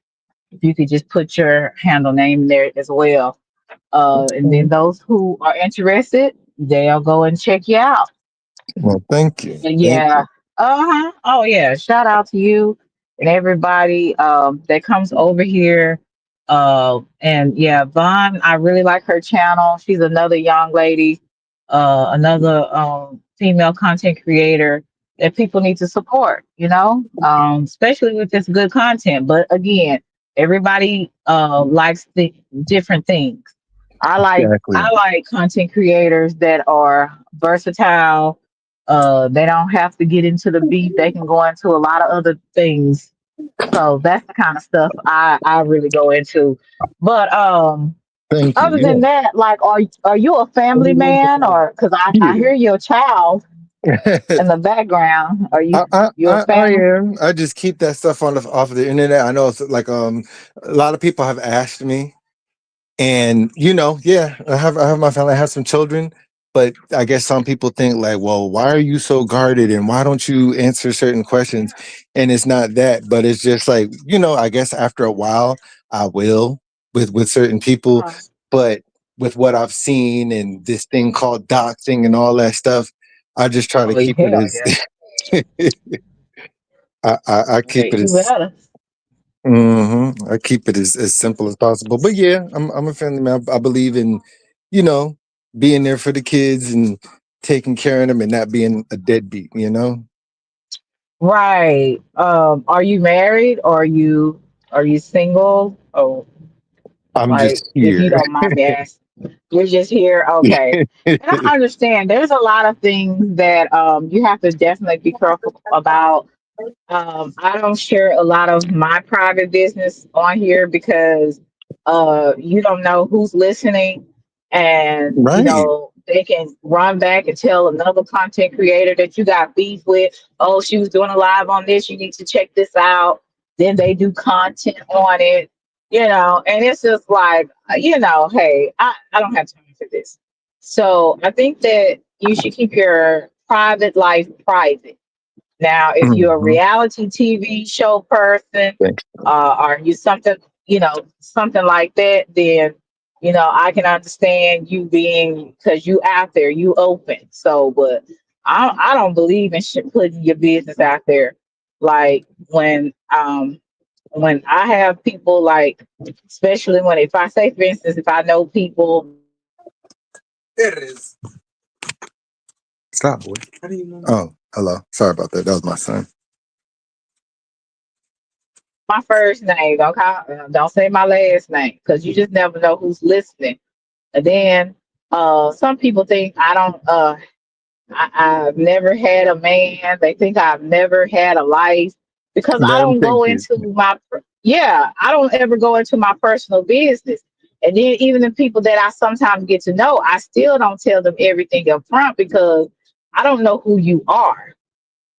If you could just put your handle name there as well. And then those who are interested, they'll go and check you out. Well, thank you. Thank Yeah. you. Uh-huh. Oh yeah. Shout out to you and everybody that comes over here. And yeah, Vaughn, I really like her channel. She's another young lady, another female content creator that people need to support, especially with this good content. But again, everybody likes the different things. I like Exactly. I like content creators that are versatile. They don't have to get into the beat. They can go into a lot of other things. So that's the kind of stuff I really go into. But Thank other you. than that, like, are you a family man, or because I Yeah. hear your child Yeah. in the background? Are you I, I, you a I family? am. I just keep that stuff off of the internet. I know it's like a lot of people have asked me, and yeah, I have my family. I have some children, but I guess some people think like, well, why are you so guarded, and why don't you answer certain questions? And it's not that, but it's just like I guess after a while, I will. with certain people, Uh, but with what I've seen and this thing called doxing and all that stuff, I just try to oh, keep it hell as yeah. I Yeah, keep it you as better. I keep it as simple as possible. But yeah, I'm a family man. I believe in, you know, being there for the kids and taking care of them and not being a deadbeat, you know? Right. Are you married or are you single? Oh, I'm like just if you here. don't mind me asking. You're just here. Okay. And I understand there's a lot of things that you have to definitely be careful about. I don't share a lot of my private business on here because you don't know who's listening, and Right. they can run back and tell another content creator that you got beef with. Oh, she was doing a live on this. You need to check this out. Then they do content on it, and it's just like, hey, I don't have time for this. So I think that you should keep your private life private. Now, if you're a Mhm. reality TV show person, Thanks. or you something like that, then I can understand you being because you out there, you open. So, but I don't believe in putting your business out there. Like when I have people like, especially when if I say, for instance, if I know people. There it is. Stop, boy. Oh, hello. Sorry about that. That was my son. My first name, don't say my last name because you just never know who's listening. And then some people think I don't. I've never had a man. They think I've never had a life because I Let him don't think go it. into yeah. I don't ever go into my personal business. And then even the people that I sometimes get to know, I still don't tell them everything up front because I don't know who you are.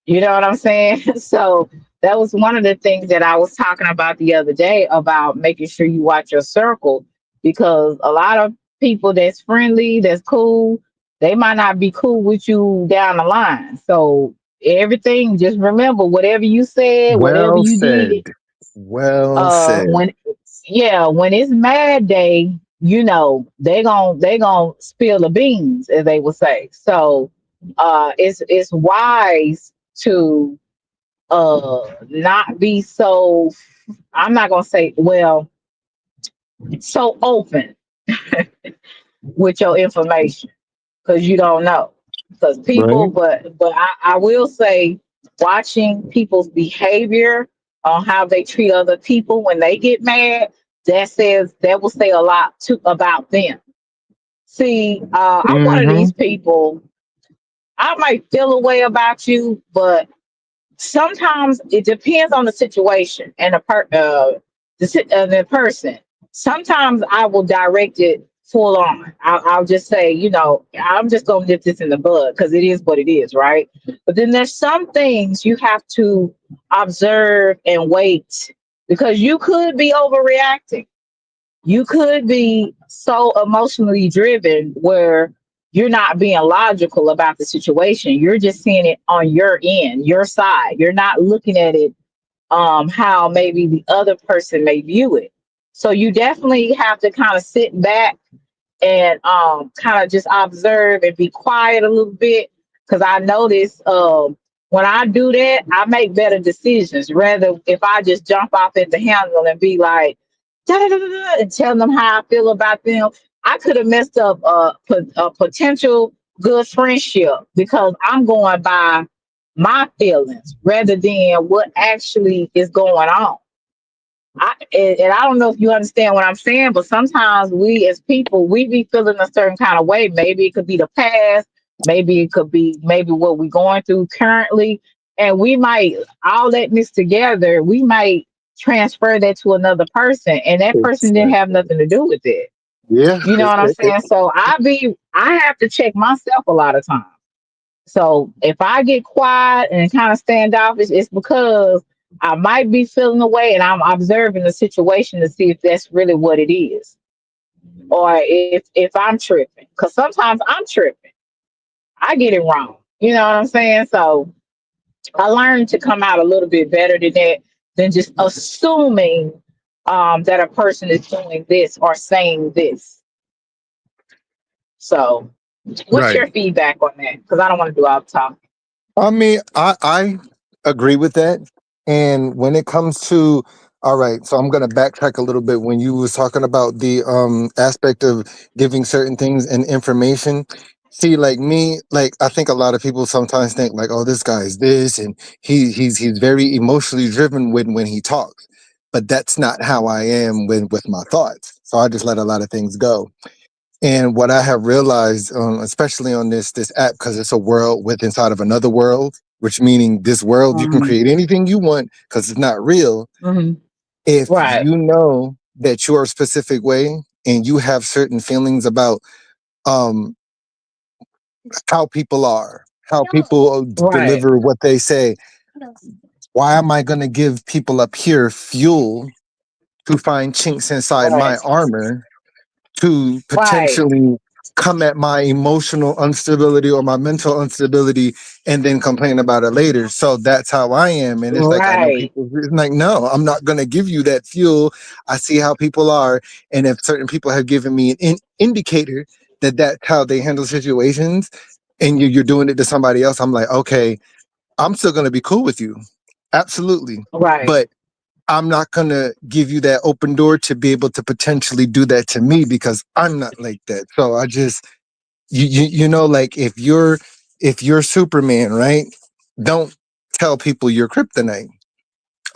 You know what I'm saying? So that was one of the things that I was talking about the other day about making sure you watch your circle because a lot of people that's friendly, that's cool, they might not be cool with you down the line. So everything, just remember whatever you said, whatever Well you said. did, Well said. when when it's mad day, they gon' spill the beans, as they would say. So it's wise to not be so, I'm not gonna say, well, so open with your information because you don't know. Because people, Right? but I will say, watching people's behavior on how they treat other people when they get mad, that will say a lot about them. See, I'm one of Mm-hmm. these people. I might feel a way about you, but sometimes it depends on the situation and the person. Sometimes I will direct it full on. I'll just say, I'm just gonna nip this in the bud because it is what it is, right? But then there's some things you have to observe and wait because you could be overreacting. You could be so emotionally driven where you're not being logical about the situation. You're just seeing it on your end, your side. You're not looking at it how maybe the other person may view it. So you definitely have to kind of sit back and kind of just observe and be quiet a little bit because I notice when I do that, I make better decisions rather if I just jump off at the handle and be like da, da, da, da, da, and tell them how I feel about them. I could have messed up a potential good friendship because I'm going by my feelings rather than what actually is going on. And I don't know if you understand what I'm saying, but sometimes we as people, we be feeling a certain kind of way. Maybe it could be the past, maybe it could be maybe what we're going through currently. And we might all that mixed together, we might transfer that to another person, and that person didn't have Exactly. nothing to do with it. Yeah. You know what I'm saying? So I have to check myself a lot of times. So if I get quiet and kind of standoffish, it's because I might be feeling away and I'm observing the situation to see if that's really what it is. Or if I'm tripping. Because sometimes I'm tripping. I get it wrong. You know what I'm saying? So I learned to come out a little bit better than that, than just assuming that a person is doing this or saying this. So, what's Right. your feedback on that? Because I don't want to do all the talking. I mean, I agree with that. And when it comes to, all right, so I'm gonna backtrack a little bit when you was talking about the aspect of giving certain things and information. See, like me, like I think a lot of people sometimes think like, oh, this guy is this, and he's very emotionally driven when he talks. But that's not how I am with my thoughts. So I just let a lot of things go. And what I have realized, especially on this app, because it's a world with inside of another world, which meaning this world you can Mhm. create anything you want because it's not real. Mhm. If Right. you know that you're a specific way and you have certain feelings about um, how people are, how people Right. deliver what they say, why am I going to give people up here fuel to find chinks inside my Right. armor to Right. potentially come at my emotional instability or my mental instability and then complain about it later. So that's how I am. And it's like, I know Right. people, it's like, no, I'm not going to give you that fuel. I see how people are. And if certain people have given me an indicator that that's how they handle situations and you're doing it to somebody else, I'm like, okay, I'm still going to be cool with you. Absolutely. Right. But I'm not gonna give you that open door to be able to potentially do that to me because I'm not like that. So I just you know like if you're Superman, right? Don't tell people you're kryptonite.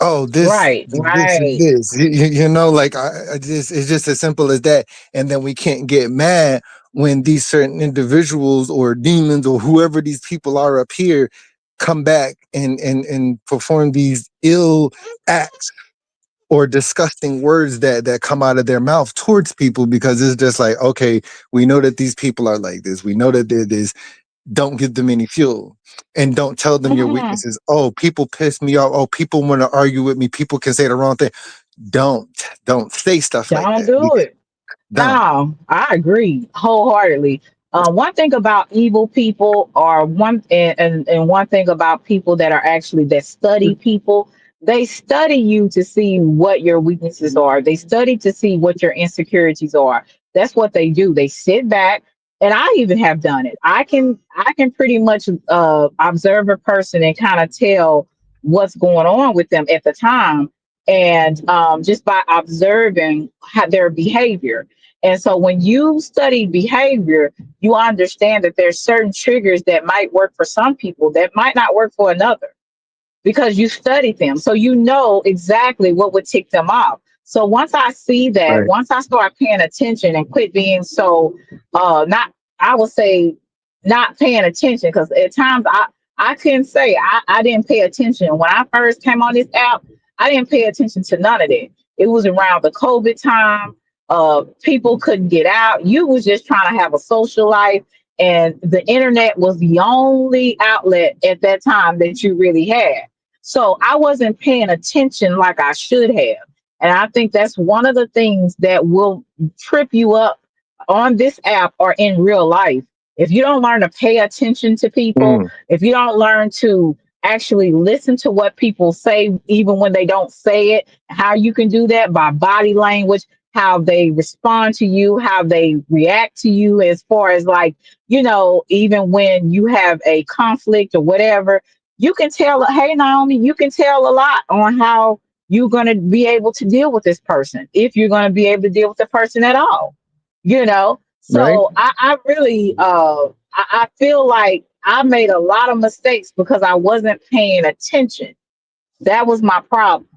Oh, Right. this is Right. this. You know, like I just it's just as simple as that. And then we can't get mad when these certain individuals or demons or whoever these people are up here come back and perform these ill acts or disgusting words that come out of their mouth towards people because it's just like, okay, we know that these people are like this, we know that they're this. Don't give them any fuel and don't tell them your Mhm. weaknesses. Oh, people piss me off. Oh, people want to argue with me. People can say the wrong thing. don't don't say stuff like Don't that. do it. Don't. No, I agree wholeheartedly. One thing about evil people, or and one thing about people that are actually that study people, they study you to see what your weaknesses are. They study to see what your insecurities are. That's what they do. They sit back, and I even have done it. I can pretty much observe a person and kind of tell what's going on with them at the time, and just by observing how their behavior. And so when you study behavior, you understand that there's certain triggers that might work for some people that might not work for another because you studied them. So you know exactly what would tick them off. So once I see that, Right. once I start paying attention and quit being so not I would say not paying attention, because at times I couldn't say I didn't pay attention. When I first came on this app, I didn't pay attention to none of that. It was around the COVID time. People couldn't get out. You was just trying to have a social life, and the internet was the only outlet at that time that you really had. So I wasn't paying attention like I should have. And I think that's one of the things that will trip you up on this app or in real life. If you don't learn to pay attention to people, Mm, if you don't learn to actually listen to what people say, even when they don't say it, how you can do that by body language, how they respond to you, how they react to you, as far as like, even when you have a conflict or whatever, you can tell, hey, Naomi, you can tell a lot on how you're going to be able to deal with this person, if you're going to be able to deal with the person at all, you know? right. So I really, I feel like I made a lot of mistakes because I wasn't paying attention. That was my problem.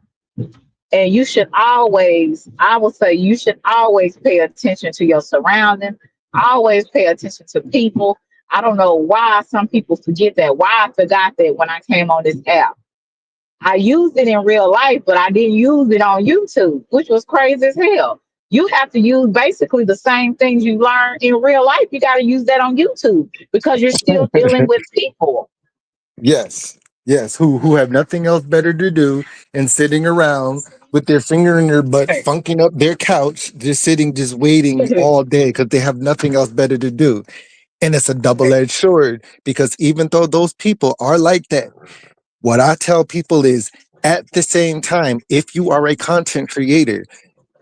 And you should always, I would say, you should always pay attention to your surroundings, always pay attention to people. I don't know why some people forget that. Why I forgot that when I came on this app. I used it in real life, but I didn't use it on YouTube, which was crazy as hell. You have to use basically the same things you learn in real life. You got to use that on YouTube because you're still dealing with people. Yes. Yes. Who have nothing else better to do and sitting around with their finger in their butt, funking up their couch, just sitting, just waiting all day because they have nothing else better to do. And it's a double-edged sword because even though those people are like that, what I tell people is At the same time, if you are a content creator,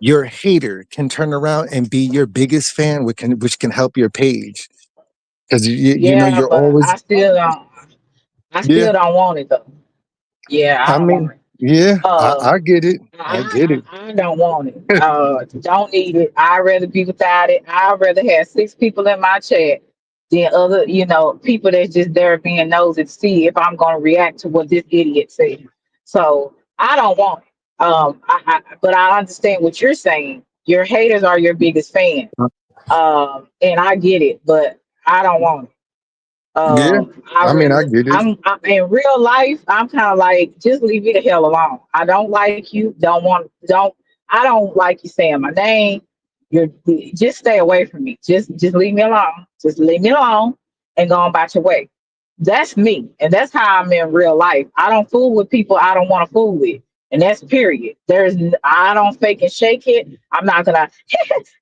your hater can turn around and be your biggest fan, which can help your page because Yeah, you're but always. I Yeah, still don't want it though. Yeah, I I don't want mean, it. yeah, Uh, I get it. I get it. I don't want it. Don't need it. I'd rather be without it. I'd rather have six people in my chat than other, people that's just there being nosy to see if I'm gonna react to what this idiot said. So I don't want it. But I understand what you're saying. Your haters are your biggest fan. And I get it, but I don't want it. Yeah, I I mean, I rather get it. I'm in real life. I'm kind of like just leave me the hell alone. I don't like you. Don't. I don't like you saying my name. You're just stay away from me. Just leave me alone. Just leave me alone and go on about your way. That's me, and that's how I'm in real life. I don't fool with people I don't want to fool with, and that's period. I don't fake and shake it. I'm not gonna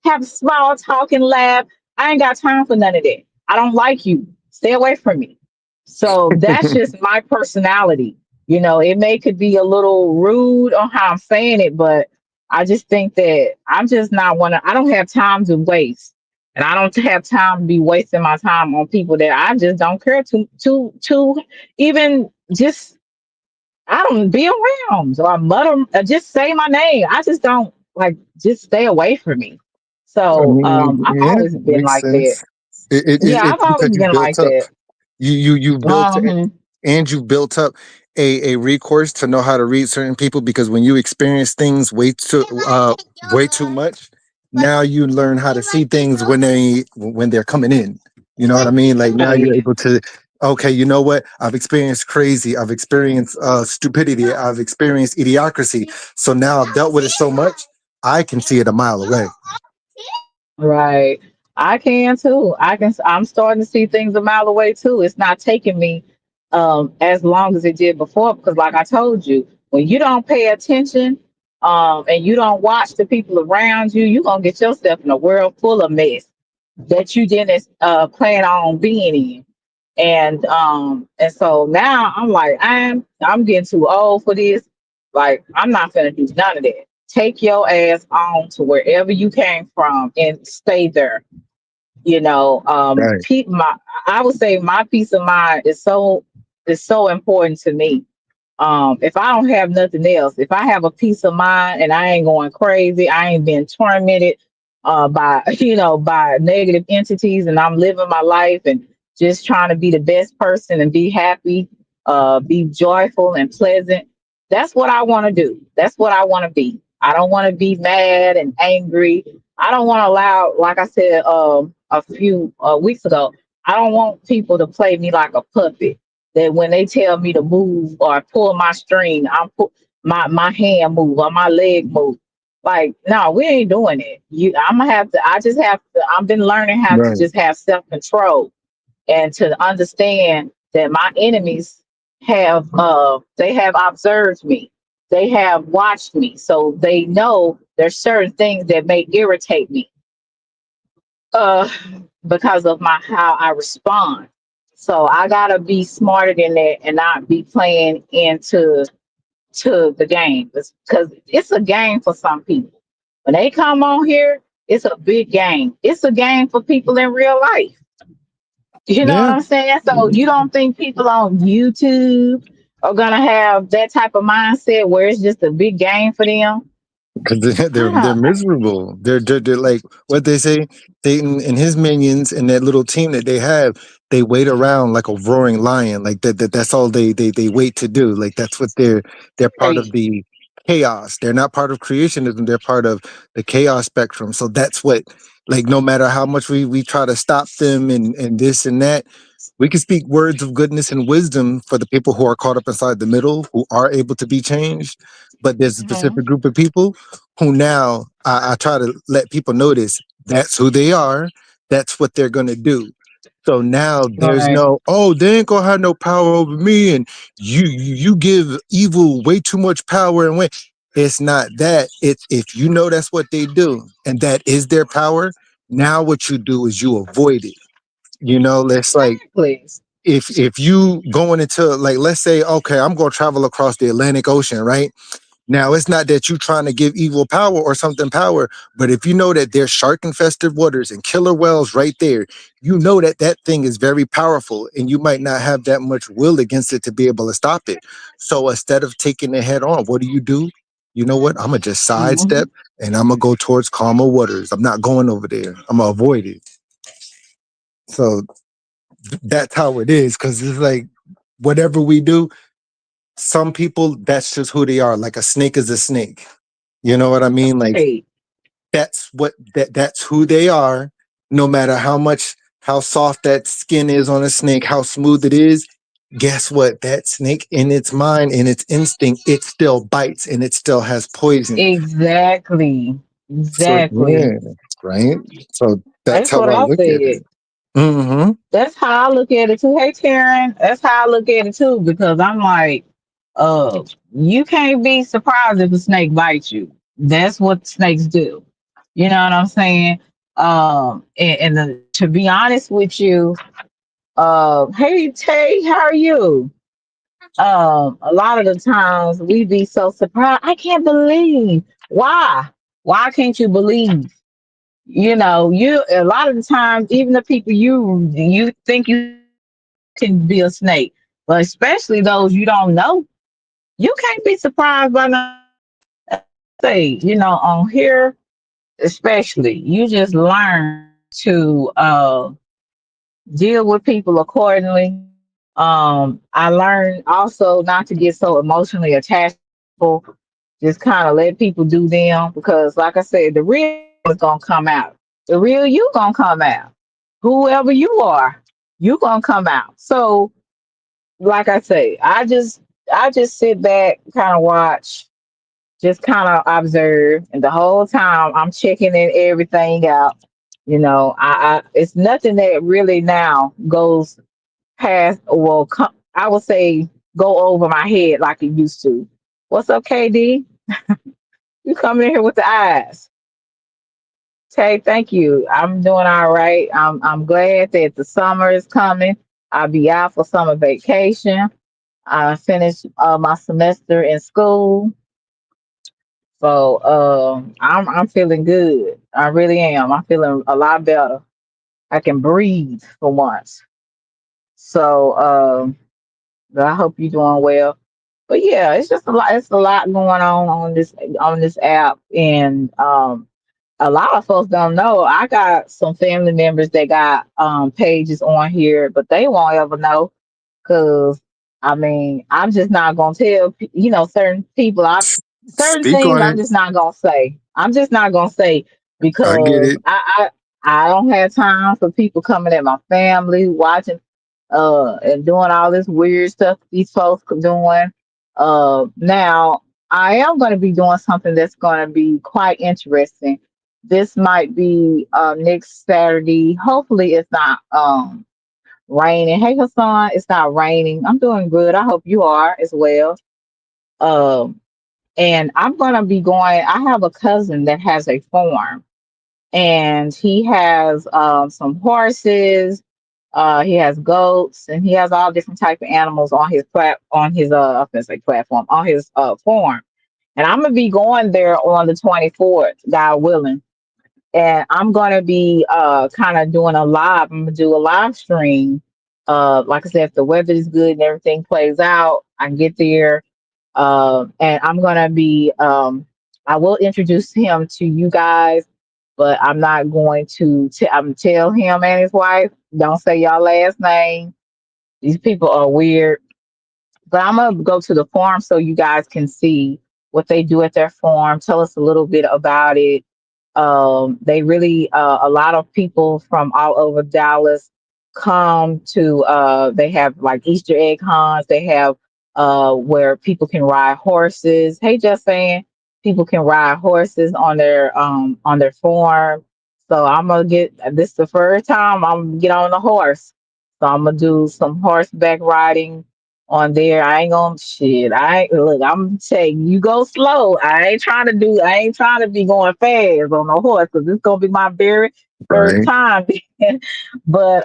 have a small talk and laugh. I ain't got time for none of that. I don't like you. Stay away from me. So that's just my personality. It may could be a little rude on how I'm saying it, but I just think that I'm just not one. I don't have time to waste, and I don't have time to be wasting my time on people that I just don't care to even just I don't be around or mutter just say my name. I just don't like just stay away from me. I So mean, I've yeah, always been makes like that. sense. Yeah, I've It's because always you been built like up. that. You built Uh-huh. and you built up a recourse to know how to read certain people because when you experience things way too much, now you learn how to see things when they're coming in. You know what I mean? Like now you're Right. able to. Okay, you know what? I've experienced crazy. I've experienced stupidity. I've experienced idiocracy. So now I've dealt with it so much, I can see it a mile away. Right. I can too. I'm starting to see things a mile away too. It's not taking me as long as it did before because like I told you, when you don't pay attention and you don't watch the people around you, you're gonna get yourself in a world full of mess that you didn't plan on being in. And so now I'm like, I'm getting too old for this. Like, I'm not gonna do none of that. Take your ass on to wherever you came from and stay there. Right. I would say my peace of mind is so important to me. If I don't have nothing else, if I have a peace of mind and I ain't going crazy, I ain't been tormented by by negative entities, and I'm living my life and just trying to be the best person and be happy, be joyful and pleasant. That's what I want to do. That's what I want to be. I don't want to be mad and angry. I don't want to allow, like I said a few weeks ago, I don't want people to play me like a puppet that when they tell me to move or pull my string, my hand move or my leg move. Like, no, we ain't doing it. I'm gonna have to. I just have to. I've been learning how to Right. just have self control and to understand that my enemies they have observed me. They have watched me, so they know there's certain things that may irritate me uh, because of my how I respond. So I gotta be smarter than that and not be playing into the game because it's a game for some people. When they come on here, it's a big game. It's a game for people in real life. You know what Yeah. I'm saying? So you don't think people on YouTube are gonna have that type of mindset where it's just a big game for them? Because they're Ah, miserable. They're like what they say. Satan and his minions and that little team that they have. They wait around like a roaring lion. Like that's all they wait to do. Like that's what they're part of right. the chaos. They're not part of creationism. They're part of the chaos spectrum. So that's what like no matter how much we try to stop them and this and that, we can speak words of goodness and wisdom for the people who are caught up inside the middle, who are able to be changed. But there's a Mhm. specific group of people who now I try to let people notice that's who they are. That's what they're going to do. So now there's Right. no, oh, they ain't gonna have no power over me, and you give evil way too much power and way. It's not that. It's if you know that's what they do and that is their power. Now what you do is you avoid it. It's like Exactly. if you going into, like, let's say, okay, I'm going to travel across the Atlantic Ocean, right? Now, it's not that you trying to give evil power or something power, but if you know that there's shark infested waters and killer whales right there, you know that that thing is very powerful and you might not have that much will against it to be able to stop it. So instead of taking it head on, what do? You know what? I'm going to just sidestep Mhm. and I'm going to go towards calmer waters. I'm not going over there. I'm going to avoid it. So that's how it is, because it's like whatever we do, some people, that's just who they are. Like a snake is a snake. You know what I mean? Like Hey, that's who they are. No matter how soft that skin is on a snake, how smooth it is, guess what? That snake, in its mind, in its instinct, it still bites and it still has poison. exactly. So Exactly. yeah, right. So that's That's how what I I look at said. it. Hmm. That's how I look at it too. Hey, Taryn, that's how I look at it too. Because I'm like, you can't be surprised if a snake bites you. That's what snakes do. You know what I'm saying? To be honest with you, hey Tay, how are you? A lot of the times we be so surprised. I can't believe why. Why can't you believe? You know, you a lot of the times, even the people you think you can be a snake, but especially those you don't know, you can't be surprised by nothing. Say, on here, especially, you just learn to deal with people accordingly. I learned also not to get so emotionally attached to people. Just kind of let people do them because, like I said, the real is gonna come out. The real you gonna come out. Whoever you are, you gonna come out. So, like I say, I just sit back, kind of watch, just kind of observe, and the whole time I'm checking in everything out. I it's nothing that really now goes past, well, I would say go over my head like it used to. What's up, KD? You coming in here with the eyes. Tay, thank you. I'm doing all right. I'm glad that the summer is coming. I'll be out for summer vacation. I finished my semester in school. So I'm feeling good. I really am. I'm feeling a lot better. I can breathe for once. So I hope you're doing well. But yeah, it's just a lot. It's a lot going on this app, and a lot of folks don't know. I got some family members that got pages on here, but they won't ever know because I mean, I'm just not gonna tell certain people. I Certain Speak things on I'm it. just not gonna say. I'm just not gonna say I get because it. I don't have time for people coming at my family, watching and doing all this weird stuff these folks are doing. Now I am going to be doing something that's going to be quite interesting. This might be next Saturday. Hopefully, it's not raining. Hey, Hassan, it's not raining. I'm doing good. I hope you are as well. Um, and I'm going to be going. I have a cousin that has a farm, and he has some horses. He has goats, and he has all different type of animals on his I was gonna say platform, on his farm. And I'm gonna be going there on the 24th, God willing. And I'm gonna be kind of doing a live. I'm gonna do a live stream. Like I said, if the weather is good and everything plays out, I can get there. And I'm gonna be I will introduce him to you guys, but I'm not going to I'm tell him and his wife, don't say y'all last name. These people are weird. But I'm gonna go to the farm so you guys can see what they do at their farm. Tell us a little bit about it. They really a lot of people from all over Dallas come to. They have like Easter egg hunts. They have where people can ride horses. Hey, just saying, people can ride horses on their farm. So I'm gonna get this the first time I'm gonna get on a horse. So I'm gonna do some horseback riding on there. I ain't gonna shit. I ain't look. I'm saying you go slow. I ain't trying to be going fast on a horse because it's gonna be my very first Right. time. But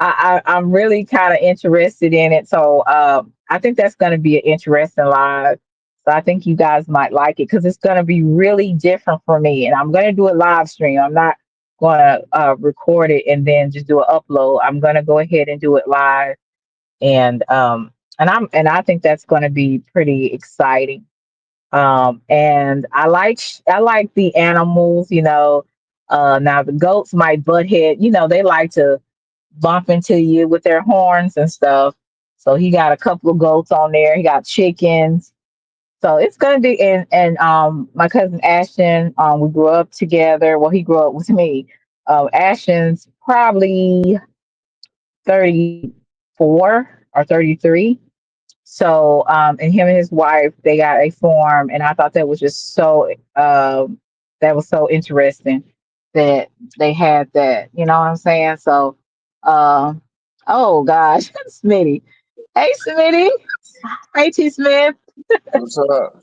I'm really kind of interested in it. So I think that's going to be an interesting live. So I think you guys might like it because it's going to be really different for me. And I'm going to do a live stream. I'm not going to record it and then just do an upload. I'm going to go ahead and do it live. And I think that's going to be pretty exciting. And I like the animals. Now the goats might butt head. They like to bump into you with their horns and stuff. So he got a couple of goats on there. He got chickens. So it's gonna be and my cousin Ashton, we grew up together. Well, he grew up with me. Ashton's probably 34 or 33. So and him and his wife, they got a farm, and I thought that was just that was so interesting that they had that. You know what I'm saying? So um oh gosh, Smitty. Hey Smitty. Hey T Smith. What's up?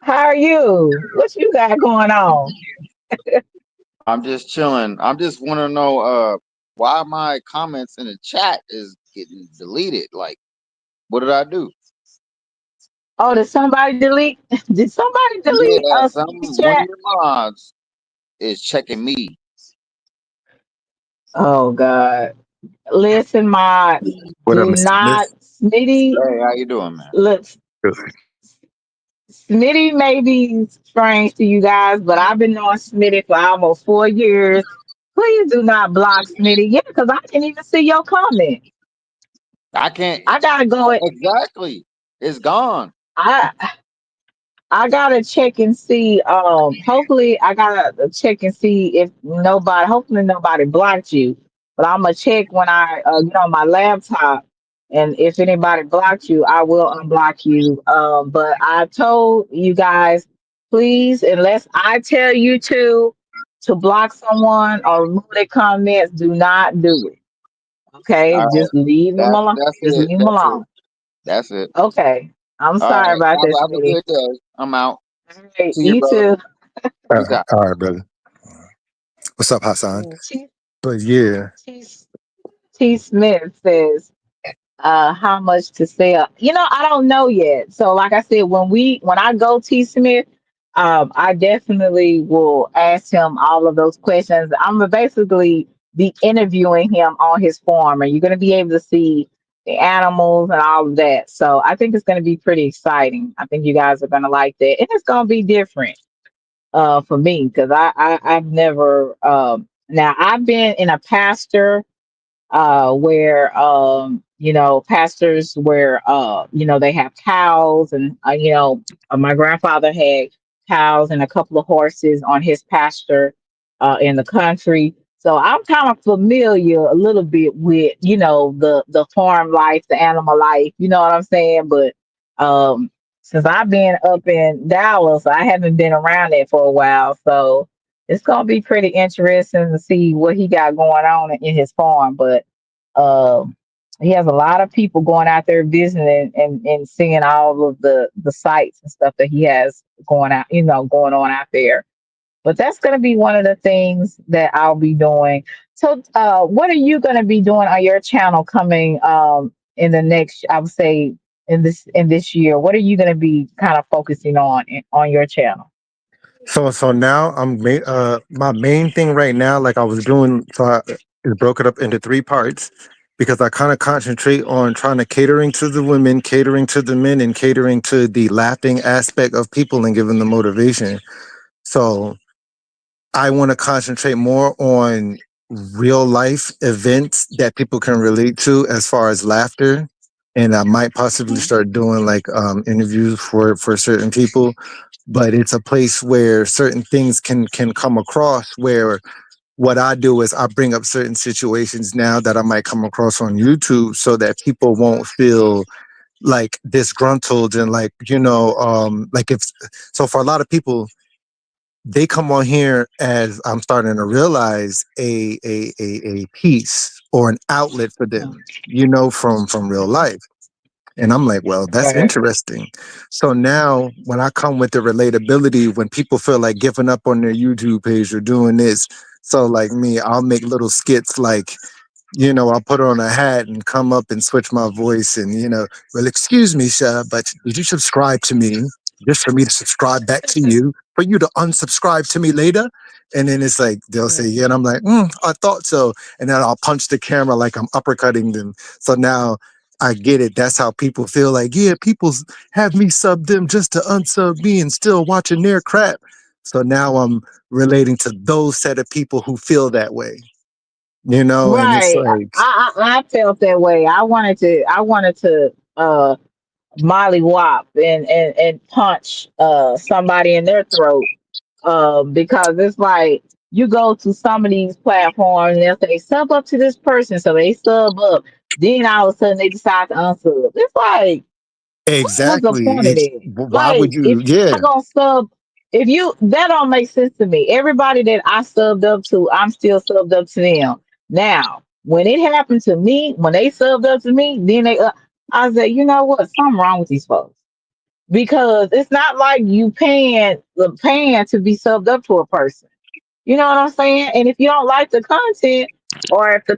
How are you? What you got going on? I'm just chilling. I'm just want to know why my comments in the chat is getting deleted. Like, what did I do? Oh, did somebody delete? Did somebody delete Yeah, Smitty's one of chat? your mods is checking me. Oh God. Listen, my What up, do Mr. not Smith? Smitty. Hey, how you doing, man? Look, Good. Smitty may be strange to you guys, but I've been knowing Smitty for almost 4 years. Please do not block Smitty. Yeah, because I didn't even see your comment. I can't I gotta go. exactly. It's gone. I I gotta check and see. Hopefully, I gotta check and see if nobody. Hopefully, nobody blocked you. But I'm gonna check when I get on my laptop, and if anybody blocked you, I will unblock you. But I told you guys, please, unless I tell you to block someone or remove their comments, do not do it. Okay, All right, just leave them alone. that's Just it. leave them That's it. alone. That's it. Okay, I'm All sorry right. about this, Have a Smitty. good day. I'm out. All right, See you, you brother. too. Peace out. All right, brother. What's up, Hassan? T, But yeah, T, T Smith says, how much to sell? I don't know yet. So like I said, when I go T Smith, I definitely will ask him all of those questions. I'm gonna basically be interviewing him on his farm, and you're gonna be able to see the animals and all of that. So I think it's gonna be pretty exciting. I think you guys are gonna like that. And it's gonna be different for me because I've never now I've been in a pastor where pastors where they have cows and my grandfather had cows and a couple of horses on his pasture in the country. So I'm kind of familiar a little bit with the farm life, the animal life. You know what I'm saying? But since I've been up in Dallas, I haven't been around it for a while. So it's gonna be pretty interesting to see what he got going on in his farm. But um, he has a lot of people going out there visiting and seeing all of the sites and stuff that he has going on out there. But that's going to be one of the things that I'll be doing. So, what are you going to be doing on your channel coming in the next? I would say in this year. What are you going to be kind of focusing on your channel? so now my main thing right now, like I was doing, is broke it up into three parts because I kind of concentrate on trying to catering to the women, catering to the men, and catering to the laughing aspect of people and giving them motivation. So I want to concentrate more on real life events that people can relate to as far as laughter. And I might possibly Mhm. start doing like interviews for certain people. But it's a place where certain things can come across where what I do is I bring up certain situations now that I might come across on YouTube so that people won't feel like disgruntled and like, like if so for a lot of people they come on here as I'm starting to realize a piece or an outlet for them, from real life. And I'm like, well, that's Right. interesting. So now when I come with the relatability, when people feel like giving up on their YouTube page or doing this, so like me, I'll make little skits like, I'll put on a hat and come up and switch my voice and, well, excuse me, sir, but did you subscribe to me just for me to subscribe back to you, for you to unsubscribe to me later? And then it's like, they'll say, yeah. And I'm like, I thought so. And then I'll punch the camera like I'm uppercutting them. So now I get it. That's how people feel like, yeah, people have me sub them just to unsub me and still watching their crap. So now I'm relating to those set of people who feel that way, and it's Right. like, I felt that way. I wanted to Molly Wop and punch somebody in their throat. Because it's like you go to some of these platforms and they'll say sub up to this person, so they sub up. Then all of a sudden they decide to unsub. It's like, what was the exactly. point of It's it? why Like, would if you? you're Yeah, not gonna sub, if you that don't make sense to me. Everybody that I subbed up to, I'm still subbed up to them. Now, when it happened to me, when they subbed up to me, then I said, you know what? Something wrong with these folks, because it's not like you paying to be subbed up to a person. You know what I'm saying? And if you don't like the content, or if the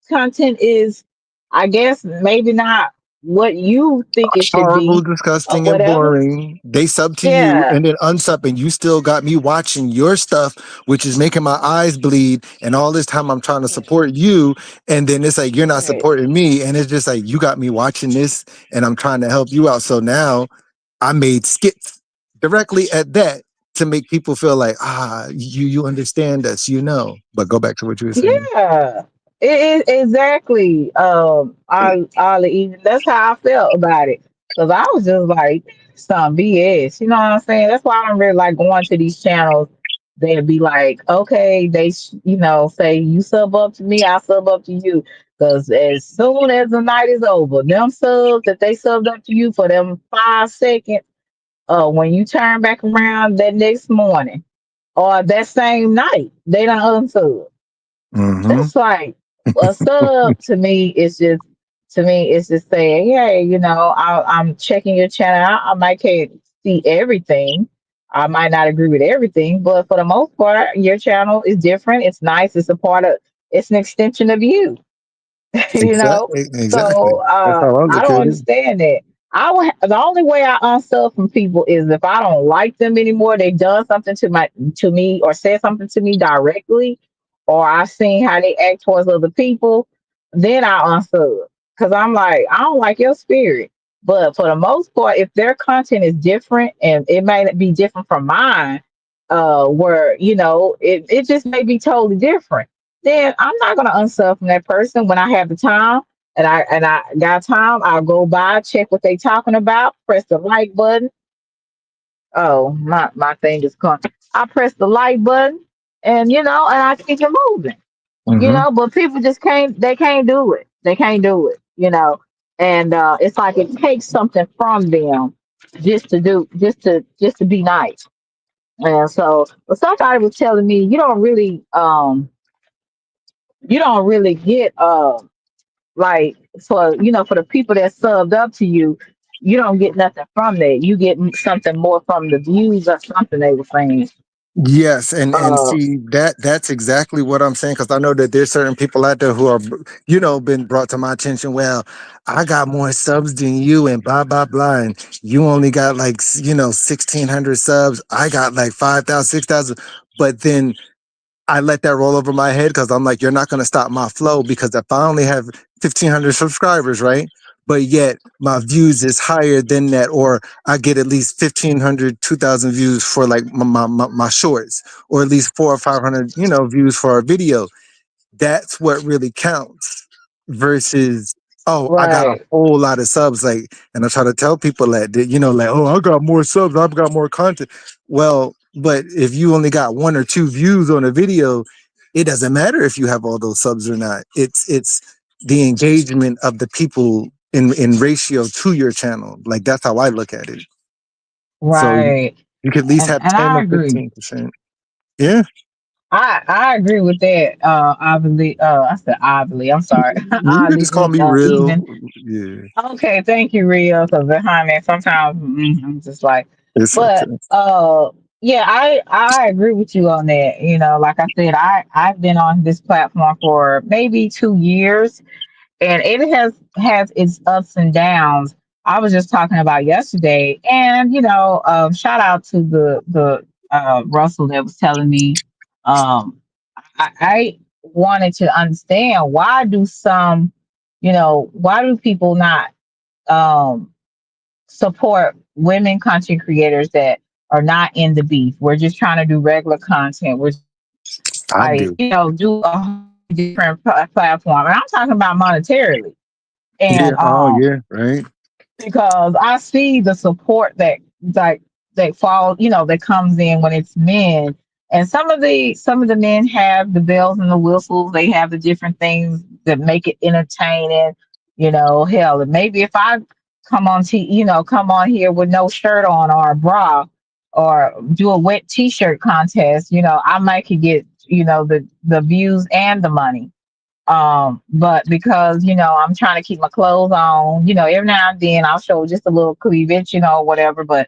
content is, I guess, maybe not what you think it should horrible, be, or disgusting, and whatever. boring. They sub to you Yeah, and then unsub, and you still got me watching your stuff, which is making my eyes bleed. And all this time, I'm trying to support you, and then it's like you're not right. supporting me, and it's just like you got me watching this, and I'm trying to help you out. So now I made skits directly at that to make people feel like, you understand us, But go back to what you were saying. Yeah, it is exactly. All even that's how I felt about it, because I was just like, some BS. You know what I'm saying? That's why I don't really like going to these channels. They'd be like, okay, say you sub up to me, I sub up to you. Because as soon as the night is over, them subs that they subbed up to you for them 5 seconds, when you turn back around that next morning or that same night, they don't unsub. Mm-hmm. It's like a sub to me it's just saying, hey, I'm checking your channel out. I might can't see everything. I might not agree with everything, but for the most part, your channel is different. It's nice. It's an extension of you. you know. Exactly. Exactly. So That's how I I look don't at it. understand that. The only way I unsub from people is if I don't like them anymore. They've done something to me or said something to me directly, or I've seen how they act towards other people. Then I unsub, because I'm like, I don't like your spirit. But for the most part, if their content is different and it may be different from mine, where it just may be totally different, then I'm not gonna unsub from that person when I have the time and I got time. I'll go by, check what they talking about, press the like button. Oh, my thing is gone. I press the like button, and I keep it moving. Mm-hmm. But people just can't. They can't do it. They can't do it. And it's like it takes something from them just to be nice. And so, but somebody was telling me you don't really get like for the people that subbed up to you, you don't get nothing from that. You get something more from the views or something they were saying. Yes, and Uh, see that's exactly what I'm saying, because I know that there's certain people out there who are, been brought to my attention. Well, I got more subs than you, and blah blah blah, and you only got like 1,600 subs. I got like 5,000, 6,000. But then I let that roll over my head because I'm like, you're not going to stop my flow, because if I only have 1,500 subscribers, right? But yet my views is higher than that, or I get at least 1,500, 2,000 views for like my shorts, or at least four or 500, views for a video. That's what really counts versus, oh, I got a right, whole lot of subs. Like, and I try to tell people that, like, oh, I got more subs, I've got more content. Well, but if you only got one or two views on a video, it doesn't matter if you have all those subs or not. It's the engagement of the people in ratio to your channel. Like, that's how I look at it. So right, you could at least and have and 10 I or agree. 15%. Yeah. I agree with that. Obviously, I said obviously. I'm sorry. You can just call me real. Even. Yeah. Okay, thank you, Rio. Because behind that, sometimes I'm just like, It's but okay. Yeah, I agree with you on that. You know, like I said, I've been on this platform for maybe 2 years, and it has its ups and downs. I was just talking about yesterday, and shout out to the Russell that was telling me. I wanted to understand, why do people not um support women content creators that are not in the beef. We're just trying to do regular content. We're just trying to I like, do. do a whole different platform. And I'm talking about monetarily. Yeah. And Oh, yeah. Right. because I see the support like that fall, that comes in when it's men. And some of the men have the bells and the whistles. They have the different things that make it entertaining. Hell, and maybe if I come on here with no shirt on or a bra or do a wet t-shirt contest, I might could get, the views and the money. But because I'm trying to keep my clothes on, every now and then I'll show just a little cleavage, whatever. But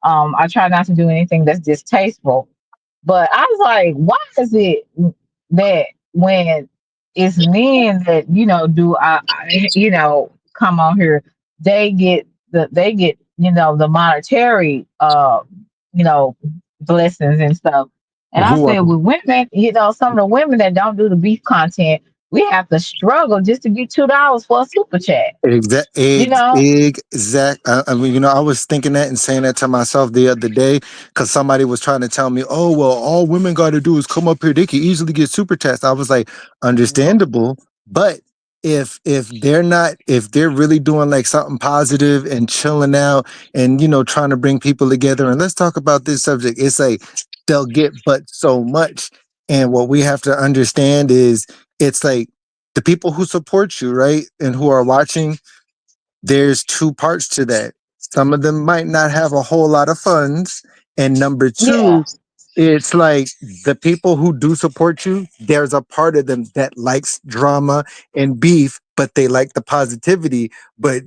I try not to do anything that's distasteful. But I was like, why is it that when it's men that do come on here, they get the monetary you know blessings and stuff. And I Who are said, with women, some of the women that don't do the beef content, we have to struggle just to get $2 for a super chat. You know? exact? I mean, I was thinking that and saying that to myself the other day because somebody was trying to tell me, "Oh, well, all women got to do is come up here. They can easily get super chats." I was like, understandable, but if they're really doing like something positive and chilling out and trying to bring people together, and let's talk about this subject, it's like they'll get but so much. And what we have to understand is it's like the people who support you, right, and who are watching, there's two parts to that. Some of them might not have a whole lot of funds. And number Yeah. two, it's like the people who do support you, there's a part of them that likes drama and beef, but they like the positivity. But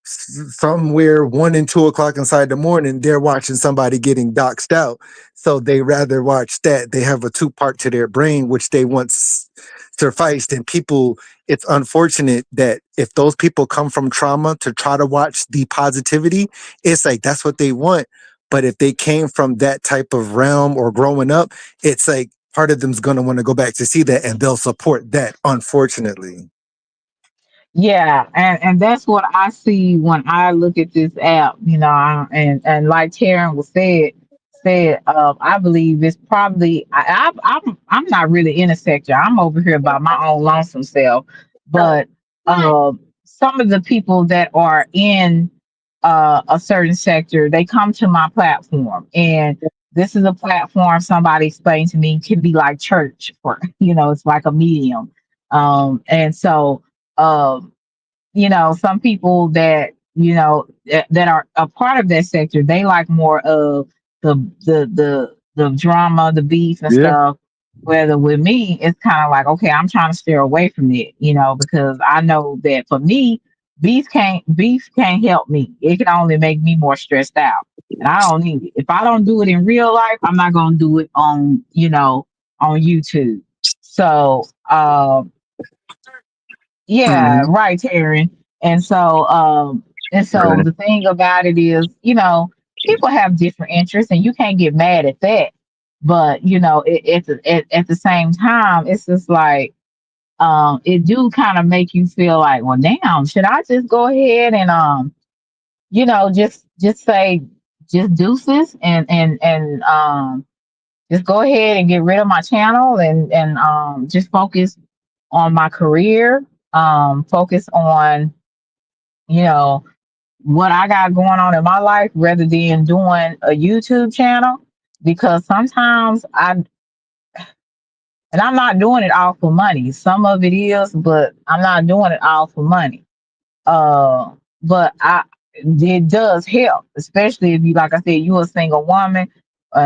somewhere 1 and 2 o'clock inside the morning, they're watching somebody getting doxxed out. So they rather watch that. They have a two-part to their brain, which they once sufficed. And people, it's unfortunate that if those people come from trauma to try to watch the positivity, it's like that's what they want. But if they came from that type of realm or growing up, it's like part of them's gonna want to go back to see that and they'll support that, unfortunately. Yeah, and that's what I see when I look at this app, and like Taryn was said, I believe it's probably I'm not really in a sector. I'm over here by my own lonesome self, but some of the people that are in a certain sector, they come to my platform, and this is a platform, somebody explained to me, can be like church for it's like a medium, and so. Um, some people that are a part of that sector, they like more of the drama, the beef and Yeah. stuff. Whether with me, it's kind of like, okay, I'm trying to steer away from it, because I know that for me, beef can't help me. It can only make me more stressed out. And I don't need it. If I don't do it in real life, I'm not gonna do it on YouTube. So yeah, Mhm. right, Taryn. And so Right. the thing about it is, people have different interests and you can't get mad at that. But, at the same time, it's just like it do kind of make you feel like, well, damn, should I just go ahead and just say just deuces and just go ahead and get rid of my channel and just focus on my career, focus on, you know, what I got going on in my life rather than doing a YouTube channel. Because sometimes and I'm not doing it all for money. Some of it is, but I'm not doing it all for money. Uh, but it does help, especially if you, like I said, you a single woman,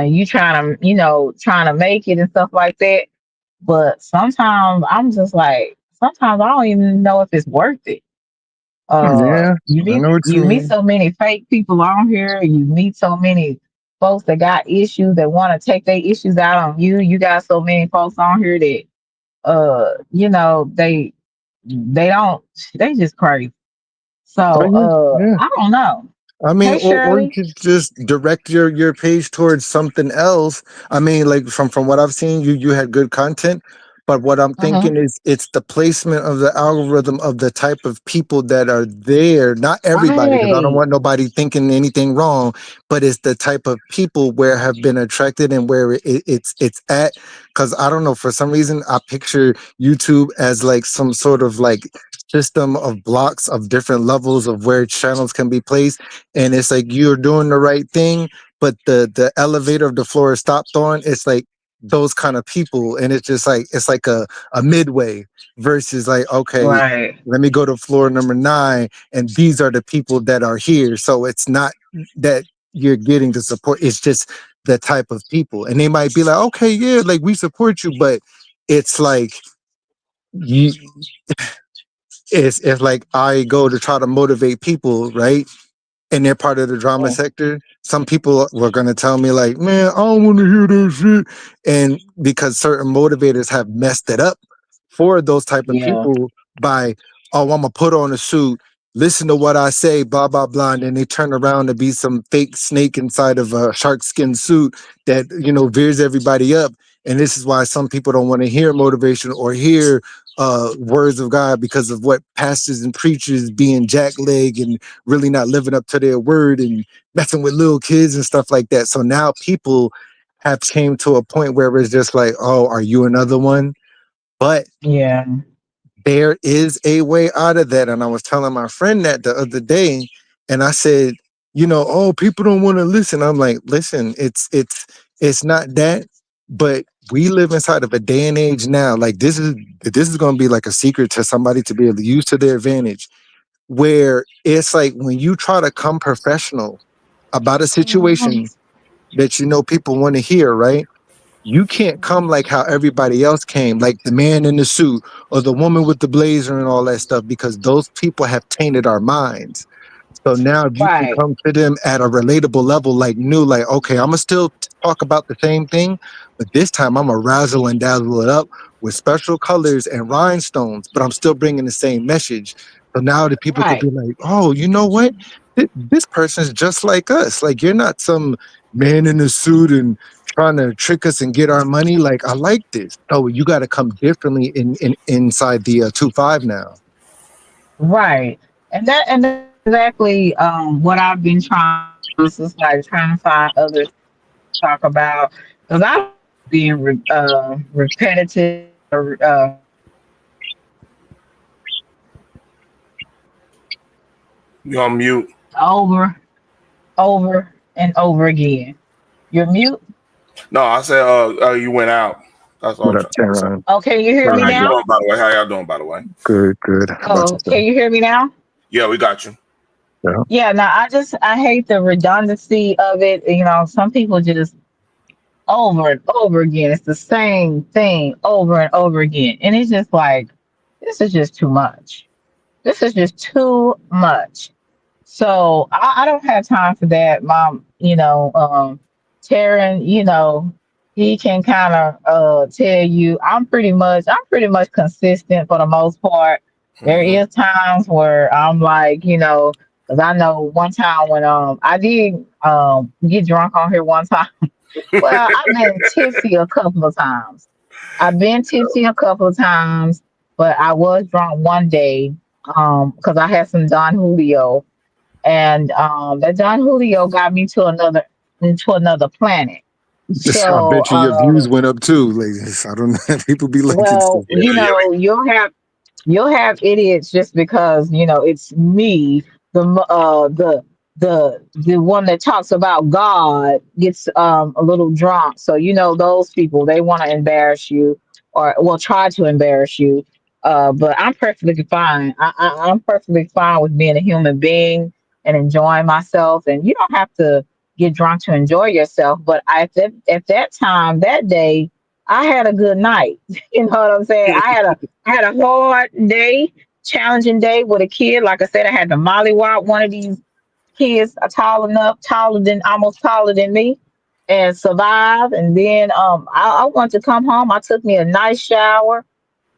you trying to make it and stuff like that. But sometimes I'm just like, sometimes I don't even know if it's worth it. Yeah, You I meet know what you you meet mean. so many fake people on here. You meet so many. folks that got issues that want to take their issues out on you. You got so many folks on here that they don't they just crazy. Oh So yeah, yeah. I don't know. I mean, Hey or you Shirley. could just direct your page towards something else. I mean, like from what I've seen, you had good content, but what I'm Hmm. thinking is it's the placement of the algorithm of the type of people that are there. Not everybody, because I don't Right. want nobody thinking anything wrong, but it's the type of people where have been attracted and where it's at. Because I don't know, for some reason, I picture YouTube as like some sort of like system of blocks of different levels of where channels can be placed, and it's like you're doing the right thing, but the elevator of the floor is stopped on, it's like those kind of people, and it's just like it's like a midway versus like, okay, Right. let me go to floor number 9 and these are the people that are here. So it's not that you're getting the support, it's just the type of people, and they might be like, okay, yeah, like we support you, but it's like you it's like I go to try to motivate people, right? And they're part of the drama Yeah. sector. Some people were going to tell me like, man, I don't want to hear that shit. And because certain motivators have messed it up for those type of Yeah. people by, oh, I'm going to put on a suit, listen to what I say, blah, blah, blah. And then they turn around to be some fake snake inside of a shark skin suit that, veers everybody up. And this is why some people don't want to hear motivation or hear words of God, because of what pastors and preachers being jackleg and really not living up to their word and messing with little kids and stuff like that. So now people have came to a point where it's just like, oh, are you another one? But Yeah. there is a way out of that. And I was telling my friend that the other day, and I said, oh, people don't want to listen. I'm like, listen, it's not that, but we live inside of a day and age now. Like this is going to be like a secret to somebody to be able to use to their advantage, where it's like when you try to come professional about a Mhm. situation that people want to hear, right? You can't come like how everybody else came, like the man in the suit or the woman with the blazer and all that stuff, because those people have tainted our minds. So now if you can Right. come to them at a relatable level, like new, like, okay, I'm gonna still talk about the same thing, but this time I'm gonna razzle and dazzle it up with special colors and rhinestones, but I'm still bringing the same message. So now the people could Right. be like, oh, you know what? This person's just like us. Like, you're not some man in a suit and trying to trick us and get our money. Like, I like this. Oh, you got to come differently in inside the 2-5 now. Right. And that's exactly what I've been trying to do. Is just like trying to find others to talk about, because I don't like being repetitive or You on mute? over, over and over again. You're mute. No, I said you went out. That's all What I'm up, trying to say. Tehran? Oh, can you hear How me Good, you now? doing, by the way? How y'all doing, by the way? good, good. How about Oh, can yourself? you hear me now? Yeah, we got you. Yeah. Yeah, no, I hate the redundancy of it. Some people just over and over again. It's the same thing over and over again. And it's just like, this is just too much. This is just too much. So I don't have time for that. Mom, Taryn, he can kind of tell you I'm pretty much consistent for the most part. There Hmm. is times where I'm like, because I know one time when I did get drunk on here one time. Well, I've been tipsy a couple of times. I've been tipsy a couple of times, but I was drunk one day because I had some Don Julio, and that Don Julio got me to another planet. I So, bet you your views went up too. Like, I don't know. People be liking well, stuff. Yeah, yeah. you'll have idiots just because it's me, the one that talks about God gets a little drunk. So those people, they want to embarrass you, or will try to embarrass you. But I'm perfectly fine. I'm perfectly fine with being a human being and enjoying myself. And you don't have to get drunk to enjoy yourself. But at that time that day, I had a good night. You know what I'm saying? I had a hard day, challenging day with a kid. Like I said, I had to mollywop one of these kids, taller than almost taller than me. and survive. And then I want to come home. I took me a nice shower,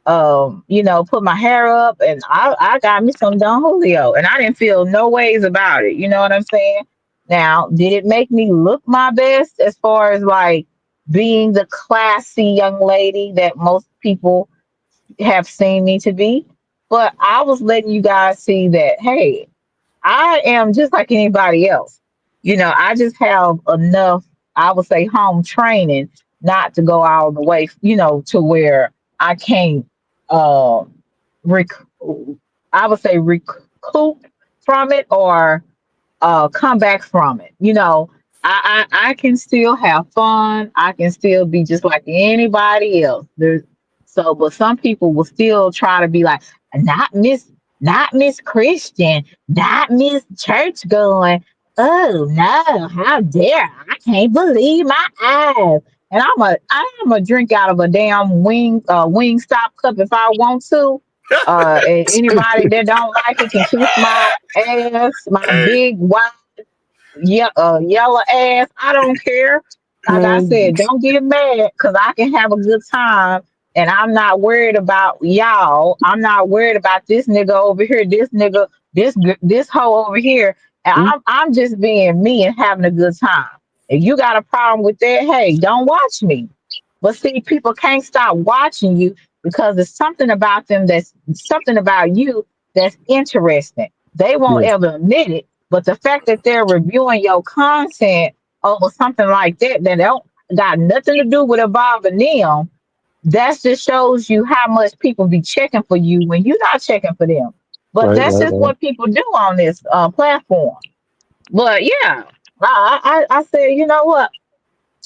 put my hair up, and I got me some Don Julio, and I didn't feel no ways about it. You know what I'm saying? Now, did it make me look my best as far as like being the classy young lady that most people have seen me to be? But I was letting you guys see that, hey, I am just like anybody else. I just have enough, I would say, home training not to go all the way, to where I can't, uh, rec- I would say, recoup from it, or come back from it. I can still have fun. I can still be just like anybody else. But some people will still try to be like, not Miss, not Miss Christian, not Miss Church going. Oh no, how dare I can't believe my eyes. And I'm a drink out of a damn wing stop cup if I want to. And anybody that don't like it can kiss my ass, my Hey, big white, yeah, yellow ass. I don't care. Like I said, don't get mad because I can have a good time, and I'm not worried about y'all. I'm not worried about this nigga over here, this nigga, this hoe over here. And I'm just being me and having a good time. If you got a problem with that, hey, don't watch me. But see, people can't stop watching you because there's something about them, that's something about you that's interesting. They won't Yes. ever admit it, but the fact that they're reviewing your content over something like that don't got nothing to do with involving them, that just shows you how much people be checking for you when you're not checking for them. But Right, that's right, just right. what people do on this platform. But yeah, I said, you know what?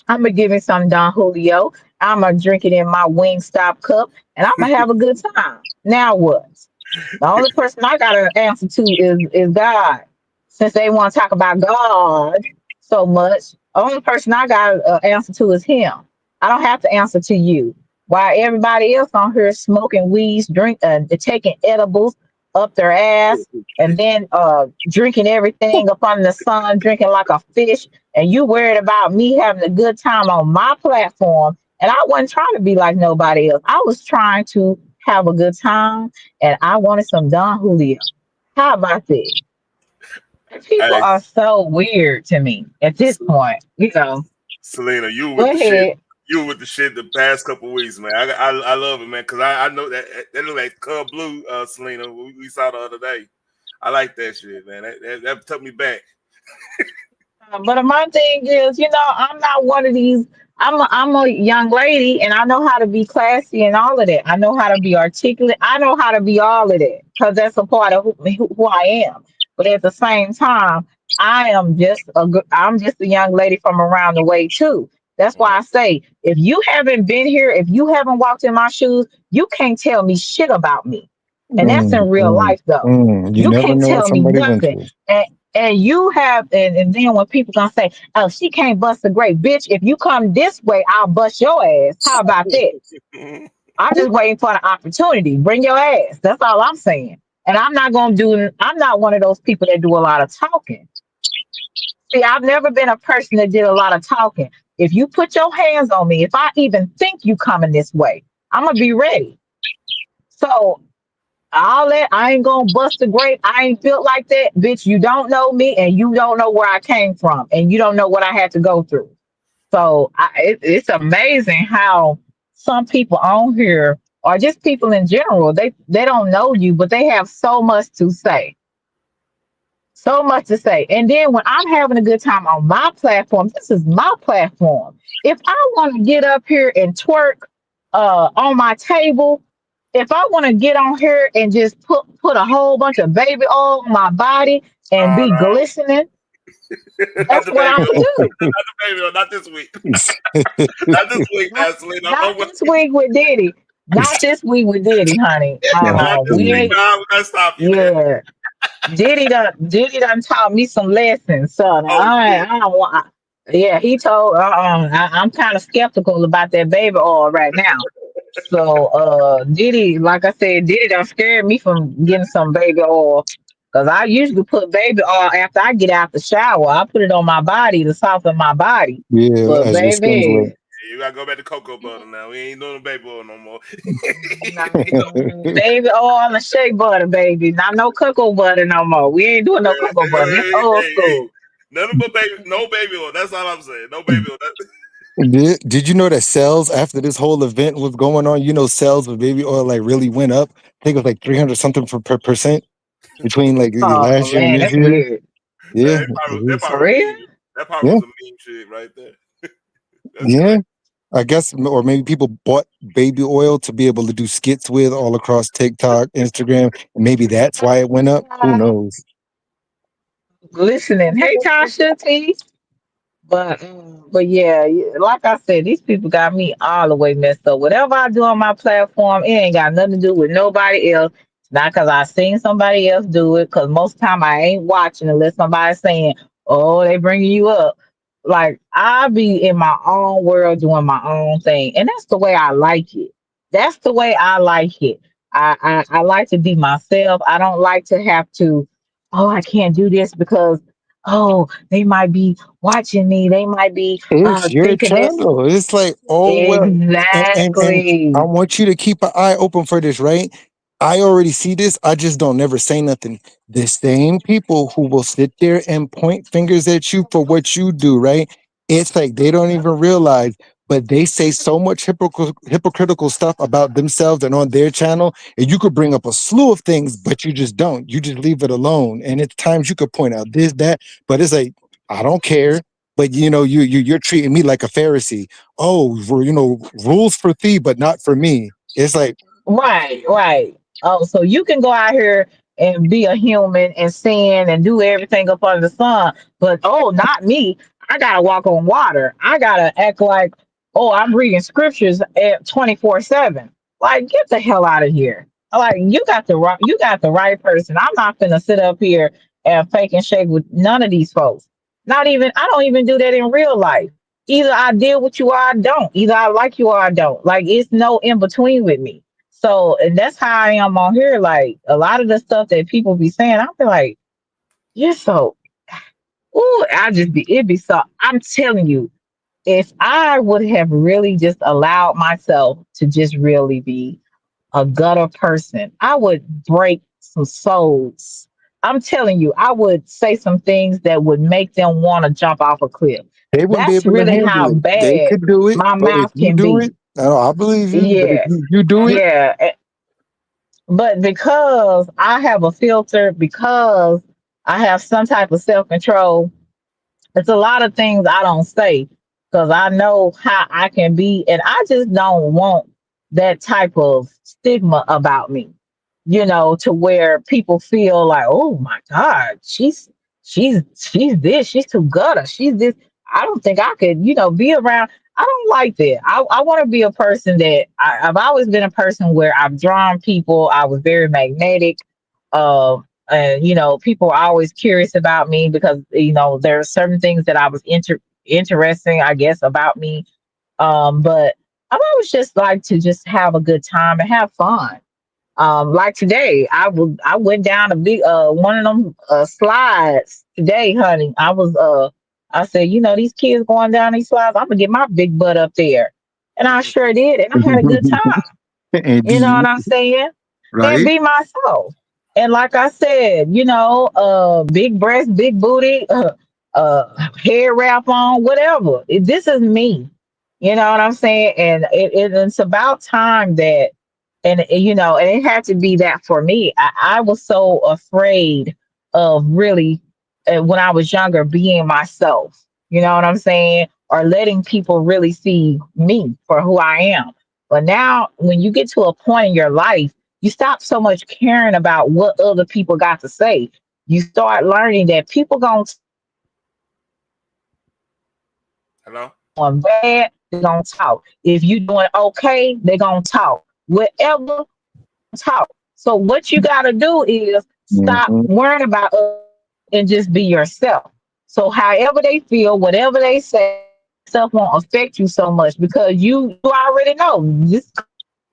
I'm gonna give it some Don Julio. I'm gonna drink it in my Wingstop cup, and I'm gonna have a good time. Now what? The only person I gotta answer to is God. Since they want to talk about God so much, the only person I gotta answer to is Him. I don't have to answer to you. While everybody else on here smoking weeds, taking edibles up their ass, and then drinking everything up under the sun, drinking like a fish, and you worried about me having a good time on my platform. And I wasn't trying to be like nobody else. I was trying to have a good time, and I wanted some Don Julio. How about that? People hey, are so weird to me at this point. Selena, you Go with the shit. ahead. You with the shit the past couple of weeks, man. I love it, man, because I know that look like Cub Blue, Selena. We saw the other day. I like that shit, man. That took me back. But my thing is, I'm not one of these. I'm a young lady, and I know how to be classy and all of that. I know how to be articulate. I know how to be all of that because that's a part of who I am. But at the same time, I'm just a young lady from around the way too. That's why I say, if you haven't been here, if you haven't walked in my shoes, you can't tell me shit about me. And that's in real life, though. You You never can't know what tell me somebody went nothing. through. And you have, and then when people gonna say, "Oh, she can't bust a grape, bitch," if you come this way, I'll bust your ass. How about that? I'm just waiting for the opportunity. Bring your ass. That's all I'm saying. And I'm not gonna do. I'm not one of those people that do a lot of talking. See, I've never been a person that did a lot of talking. If you put your hands on me, if I even think you coming this way, I'm gonna be ready. So all that, I ain't gonna bust a grape. I ain't built like that, bitch. You don't know me, and you don't know where I came from, and you don't know what I had to go through. So it's amazing how some people on here, or just people in general, they don't know you, but they have so much to say, so much to say. And then when I'm having a good time on my platform, this is my platform. If I want to get up here and twerk on my table, if I want to get on here and just put a whole bunch of baby oil on my body and Oh be no, glistening, not that's the what baby, I'm gonna do. not the baby, not this week, not this week, Not, now, Selena. not this week with Diddy. Not this week with Diddy, honey. Not this We week. ain't. Nah, we gotta stop you there. Yeah, Diddy done taught me some lessons, son. Oh shit. I don't want. Yeah, he told. I'm kind of skeptical about that baby oil right now. So, Diddy, like I said, Diddy done scared me from getting some baby oil. Cause I usually put baby oil after I get out the shower. I put it on my body to soften my body. Yeah, But as your skin's wet. baby, You gotta go back to cocoa butter now. We ain't doing baby oil no more. baby oil and shea butter, baby. Not no cocoa butter no more. We ain't doing no cocoa butter. That's old Hey, school. nothing but baby, no baby oil. That's all I'm saying. No baby oil. Did you know that sales after this whole event was going on? You know, sales with baby oil like really went up. I think it was like 300 something per percent between like the Oh last year and man, this that's year. weird. Yeah, That For probably was real? meme. That probably yeah, was a meme shit right there. That's yeah. crazy. I guess, or maybe people bought baby oil to be able to do skits with all across TikTok, Instagram, and maybe that's why it went up. Who knows? Listening. Hey Tasha T. But yeah, like I said, these people got me all the way messed up. Whatever I do on my platform, it ain't got nothing to do with nobody else. It's not because I seen somebody else do it. Because most of the time I ain't watching unless somebody's saying, "Oh, they bringing you up." Like I be in my own world doing my own thing, and that's the way I like it. That's the way I like it. I like to be myself. I don't like to have to. Oh, I can't do this because oh they might be watching me. They might be It's your thinking this. channel. It's like, oh well, and I Exactly. want you to keep an eye open for this, right? I already see this. I just don't never say nothing. The same people who will sit there and point fingers at you for what you do, right? It's like they don't even realize, but they say so much hypocritical stuff about themselves and on their channel, and you could bring up a slew of things, but you just don't. You just leave it alone. And at times you could point out this, that, but it's like I don't care. But you know, you're treating me like a Pharisee. Oh, you know, rules for thee, but not for me. It's like, Right, right. Oh, so you can go out here and be a human and sin and do everything up under the sun, but oh, not me. I gotta walk on water. I gotta act like, oh, I'm reading scriptures at 24/7. Like, get the hell out of here. Like, you got the right person. I'm not gonna sit up here and fake and shake with none of these folks. Not even I don't even do that in real life. Either I deal with you or I don't. Either I like you or I don't. Like, it's no in between with me. So and that's how I am on here. Like a lot of the stuff that people be saying, I be like, you're so ooh, I just be it be so I'm telling you, if I would have really just allowed myself to just really be a gutter person, I would break some souls. I'm telling you, I would say some things that would make them want to jump off a cliff. they wouldn't be That's able to really handle how it. They bad could do it, my but if mouth you can do be. it, I believe you. But if Yeah, you do it, yeah. But because I have a filter, because I have some type of self control, it's a lot of things I don't say because I know how I can be, and I just don't want that type of stigma about me. To where people feel like, oh my God, she's this, she's too gutter, she's this. I don't think I could, be around. I don't like that. I want to be a person that I've always been a person where I've drawn people. I was very magnetic. And people are always curious about me because there are certain things that I was interesting, I guess, about me. But I've always just like to just have a good time and have fun. Like today, I went down a big one of them slides today, honey. I said, these kids going down these slides, I'm gonna get my big butt up there. And I sure did, and I had a good time. and be You know what you, I'm saying? And right? be myself. And like I said, big breast, big booty, hair wrap on, whatever. This is me. You know what I'm saying? And it's about time that, and it had to be that for me. I was so afraid of really, when I was younger, being myself. You know what I'm saying? Or letting people really see me for who I am. But now, when you get to a point in your life, you stop so much caring about what other people got to say. You start learning that people gonna Hello? doing bad, they're gonna talk. If you doing okay, they're gonna talk. Whatever, talk. So what you gotta do is stop Hmm. worrying about and just be yourself. So however they feel, whatever they say, stuff won't affect you so much because you already know this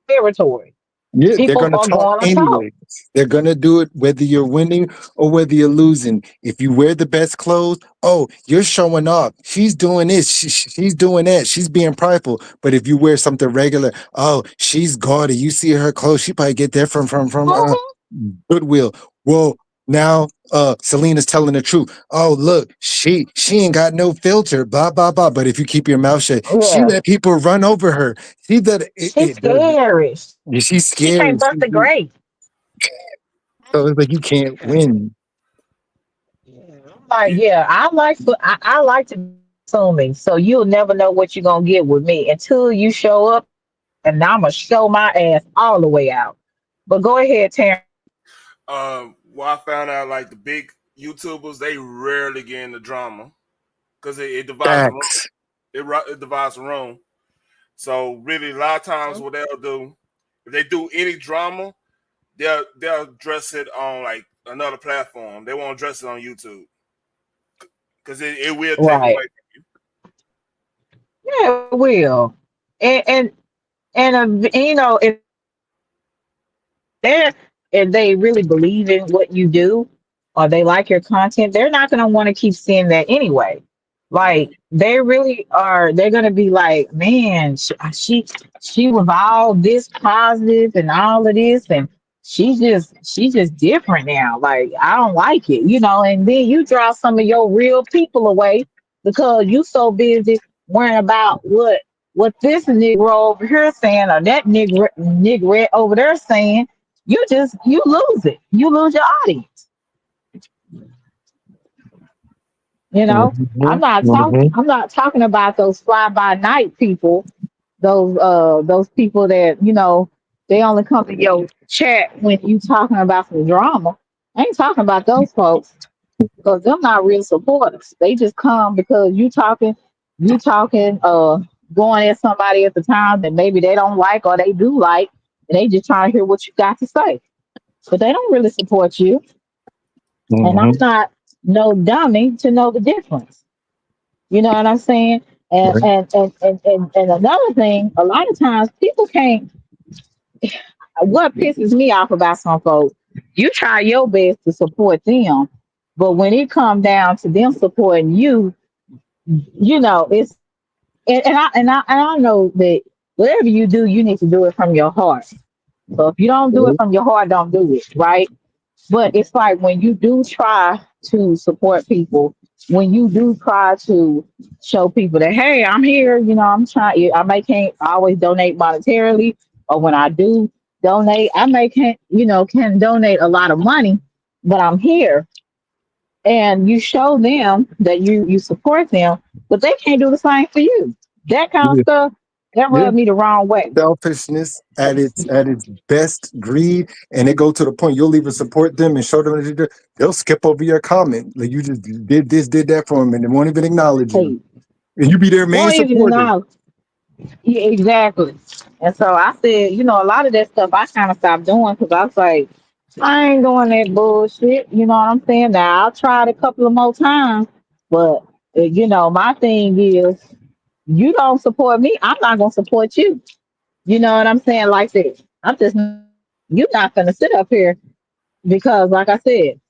territory. Yeah, they're People gonna are talk going to talk. anyways. They're gonna do it whether you're winning or whether you're losing. If you wear the best clothes, oh, you're showing off. She's doing this. She's doing that. She's being prideful. But if you wear something regular, oh, she's gaudy. You see her clothes. She probably get that from Mhm. Goodwill. Well, now Selena's telling the truth. Oh, look, she ain't got no filter. Blah blah blah. But if you keep your mouth shut, she Yeah, let people run over her. See that she's it does. scary. Yeah, she's She scary. can't bust a grape. So it's like you can't win. I'm like, yeah, I like to be assuming, so you'll never know what you're gonna get with me until you show up, and I'ma show my ass all the way out. But go ahead, Terrence. Well, I found out like the big YouTubers, they rarely get into drama because it divides the room. Facts. It divides the room. So really, a lot of times, what they'll do, if they do any drama, they'll address it on like another platform. They won't address it on YouTube because it will take Right. away. Yeah, it will. And you know, they're if they really believe in what you do or they like your content, they're not going to want to keep seeing that anyway. Like Mm-hmm. they really are. They're going to be like, man, she was all this positive and all of this, and she's just different now. Like I don't like it, you know. And then you draw some of your real people away because you so busy worrying about what this nigga over here saying or that nigga over there saying. You lose it. You lose your audience. You know, Hmm. Hmm. I'm not talking about those fly by night people, those people that, they only come to your chat when you talking about some drama. I ain't talking about those folks because they're not real supporters. They just come because you talking going at somebody at the time that maybe they don't like or they do like, and they just trying to hear what you got to say. But they don't really support you. And I'm Hmm. not no dummy to know the difference. You know what I'm saying? And Right. and and and, and, and another thing, a lot of times people can't. What pisses me off about some folks, you try your best to support them, but when it comes down to them supporting you, it's and I know that whatever you do, you need to do it from your heart. So if you don't do it from your heart, don't do it, right? But it's like when you do try to support people, when you do try to show people that, hey, I'm here, I'm trying, I may can't always donate monetarily, or when I do donate, I may can't, can donate a lot of money, but I'm here. And you show them that you support them, but they can't do the same for you. That kind of Yeah. stuff, that Yeah. rubbed me the wrong way. Selfishness at its best, greed, and it go to the point you'll even support them and show them that they'll skip over your comment. Like you just did this, did that for them, and they won't even acknowledge you. Hey, And you be their main won't even supporter. know. Yeah, exactly. And so I said, a lot of that stuff I kind of stopped doing because I was like, I ain't doing that bullshit. You know what I'm saying? Now I'll try it a couple of more times, but my thing is, you don't support me, I'm not gonna support you. You know what I'm saying? Like that. You're not gonna sit up here because, like I said,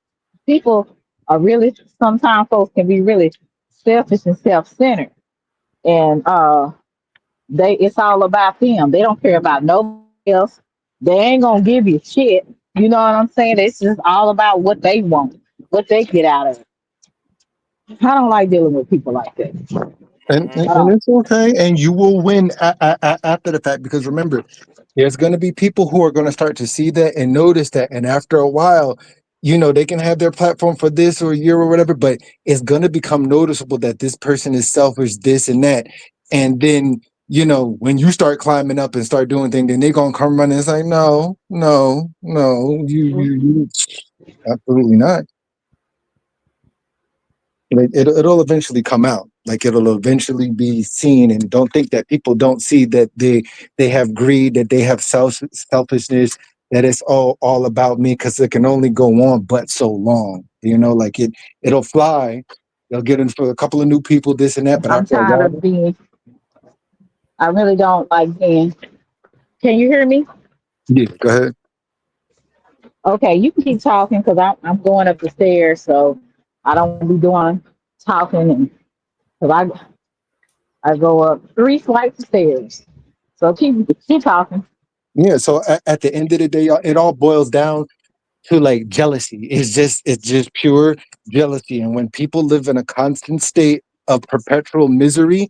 people are really sometimes folks can be really selfish and self-centered, and it's all about them. They don't care about nobody else. They ain't gonna give you shit. You know what I'm saying? It's just all about what they want, what they get out of it. I don't like dealing with people like that. And, I and, and don't. it's okay, and you will win after the fact because remember, there's going to be people who are going to start to see that and notice that, and after a while, they can have their platform for this or a year or whatever, but it's going to become noticeable that this person is selfish, this and that, and then when you start climbing up and start doing things, then they're going to come running and say, no, no, no, you absolutely not. Like it'll eventually come out. Like it'll eventually be seen, and don't think that people don't see that they have greed, that they have selfishness, that it's all about me because it can only go on but so long. Like it'll fly. They'll get in for a couple of new people, this and that, but I'm after a tired of while, being. I really don't like being. Can you hear me? Yeah, go ahead. Okay, you can keep talking because I'm going up the stairs, so I don't want to be doing talking, and because I go up 3 flights of stairs. So keep talking. Yeah. So at the end of the day, it all boils down to like jealousy. It's just pure jealousy. And when people live in a constant state of perpetual misery,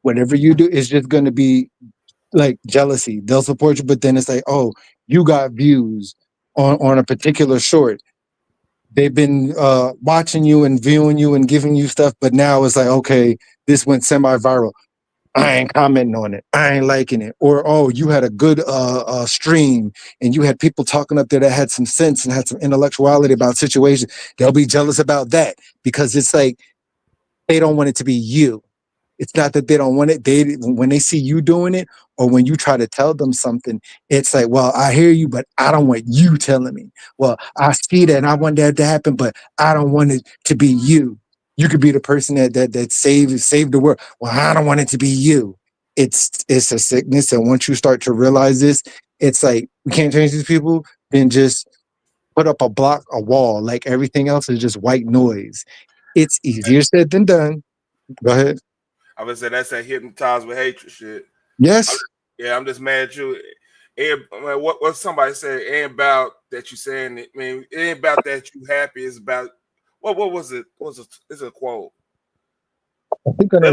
whatever you do is just going to be like jealousy. They'll support you, but then it's like, oh, you got views on a particular short. They've been watching you and viewing you and giving you stuff, but now it's like, okay, this went semi-viral. I ain't commenting on it. I ain't liking it. Or oh, you had a good stream and you had people talking up there that had some sense and had some intellectuality about situations. They'll be jealous about that because it's like they don't want it to be you. It's not that they don't want it. They when they see you doing it, or when you try to tell them something, it's like, well, I hear you, but I don't want you telling me. Well, I see that and I want that to happen, but I don't want it to be you. You could be the person that saved the world. Well, I don't want it to be you. It's a sickness, and once you start to realize this, it's like we can't change these people. Then just put up a wall. Like everything else is just white noise. It's easier said than done. Go ahead. I would say that's that hypnotized with hatred shit. I'm, Yes. yeah, I'm just mad at you. I mean, what somebody said it ain't about that you saying it. I mean, it ain't about that you happy. It's about what was it? What was it? It's a quote. I think I know.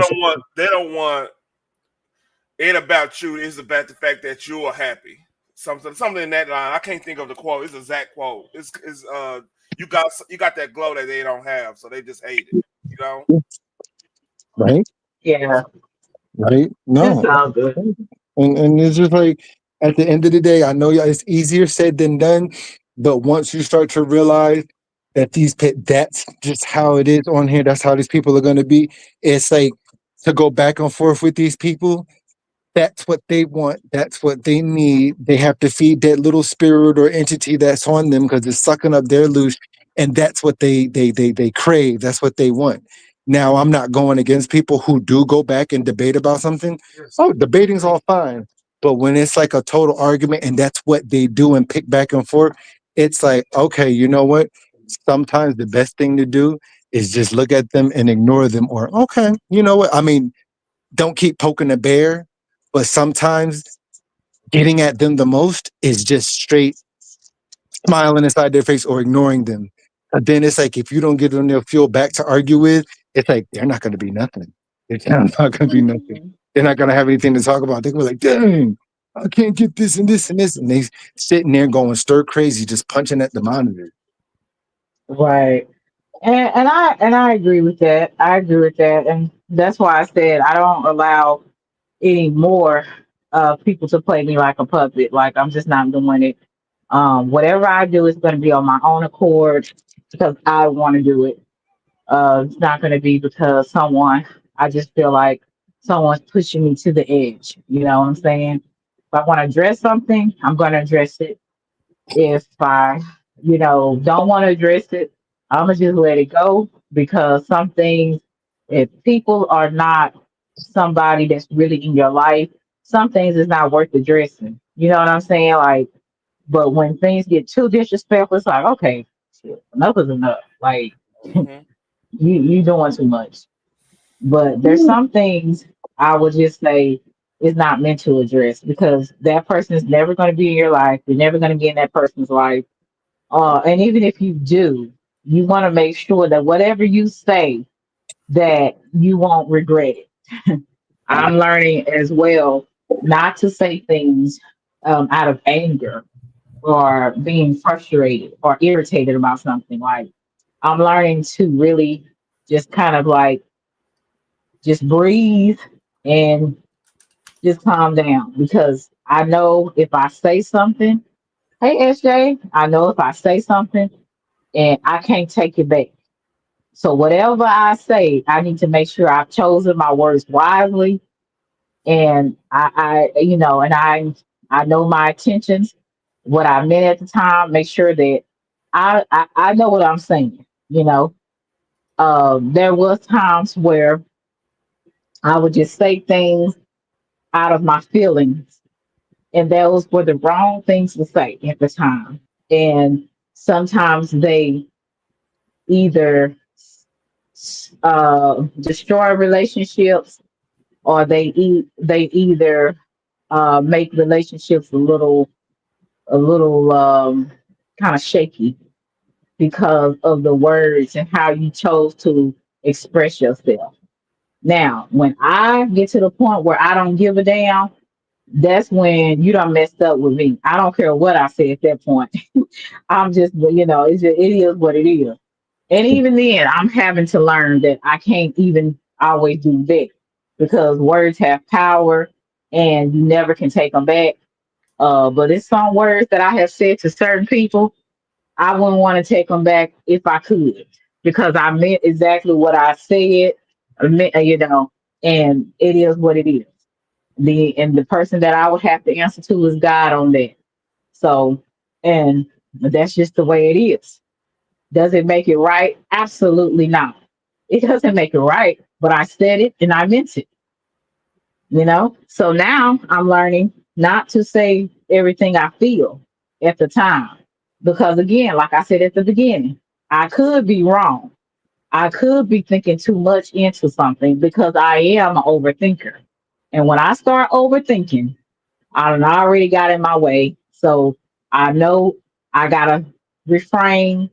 They don't want it ain't about you. It's about the fact that you are happy. Something in that line. I can't think of the quote. It's a exact quote. It's you got that glow that they don't have, so they just hate it. You know. Right, Yeah, right. it's No, all good. and it's just like at the end of the day, I know it's easier said than done, but once you start to realize that that's just how it is on here. That's how these people are going to be. It's like to go back and forth with these people. That's what they want. That's what they need. They have to feed that little spirit or entity that's on them because it's sucking up their loose, and that's what they crave. That's what they want. Now, I'm not going against people who do go back and debate about something. Oh, debating's all fine, but when it's like a total argument and that's what they do and pick back and forth, it's like, okay, you know what? Sometimes the best thing to do is just look at them and ignore them, or okay, you know what? I mean, don't keep poking the bear, but sometimes getting at them the most is just straight smiling inside their face or ignoring them. But then it's like if you don't give them their fuel back to argue with, it's like they're not going to be nothing. They're not going to be nothing. Mhm. They're not going to have anything to talk about. They're gonna be like, dang, I can't get this and this and this, and they sitting there going stir crazy, just punching at the monitor. Right. And I agree with that. I agree with that, and that's why I said I don't allow any more people to play me like a puppet. Like I'm just not doing it. Whatever I do is going to be on my own accord because I want to do it. It's not going to be because someone. I just feel like someone's pushing me to the edge. You know what I'm saying? If I want to address something, I'm going to address it. If I, don't want to address it, I'm gonna just let it go because some things, if people are not somebody that's really in your life, some things is not worth addressing. You know what I'm saying? Like, but when things get too disrespectful, it's like, okay, shit, enough is enough. Like, Mm-hmm. you doing too much. But there's some things I would just say is not meant to address because that person is never going to be in your life. You're never going to be in that person's life, and even if you do, you want to make sure that whatever you say, that you won't regret it. I'm learning as well not to say things out of anger or being frustrated or irritated about something. Like I'm learning to really just kind of like just breathe and just calm down because I know if I say something, hey SJ, I know if I say something and I can't take it back. So whatever I say, I need to make sure I've chosen my words wisely, and I know my intentions, what I meant at the time. Make sure that I know what I'm saying. There was times where I would just say things out of my feelings, and those were the wrong things to say at the time. And sometimes they either destroy relationships, or they either make relationships a little kind of shaky because of the words and how you chose to express yourself. Now, when I get to the point where I don't give a damn, that's when you done messed up with me. I don't care what I say at that point. I'm just, it is what it is. And even then, I'm having to learn that I can't even always do that because words have power and you never can take them back. But it's some words that I have said to certain people, I wouldn't want to take them back if I could because I meant exactly what I said, and it is what it is. The person that I would have to answer to is God on that. So, and that's just the way it is. Does it make it right? Absolutely not. It doesn't make it right, but I said it and I meant it. So now I'm learning not to say everything I feel at the time. Because again, like I said at the beginning, I could be wrong. I could be thinking too much into something because I am an overthinker. And when I start overthinking, I done already got in my way. So I know I gotta refrain,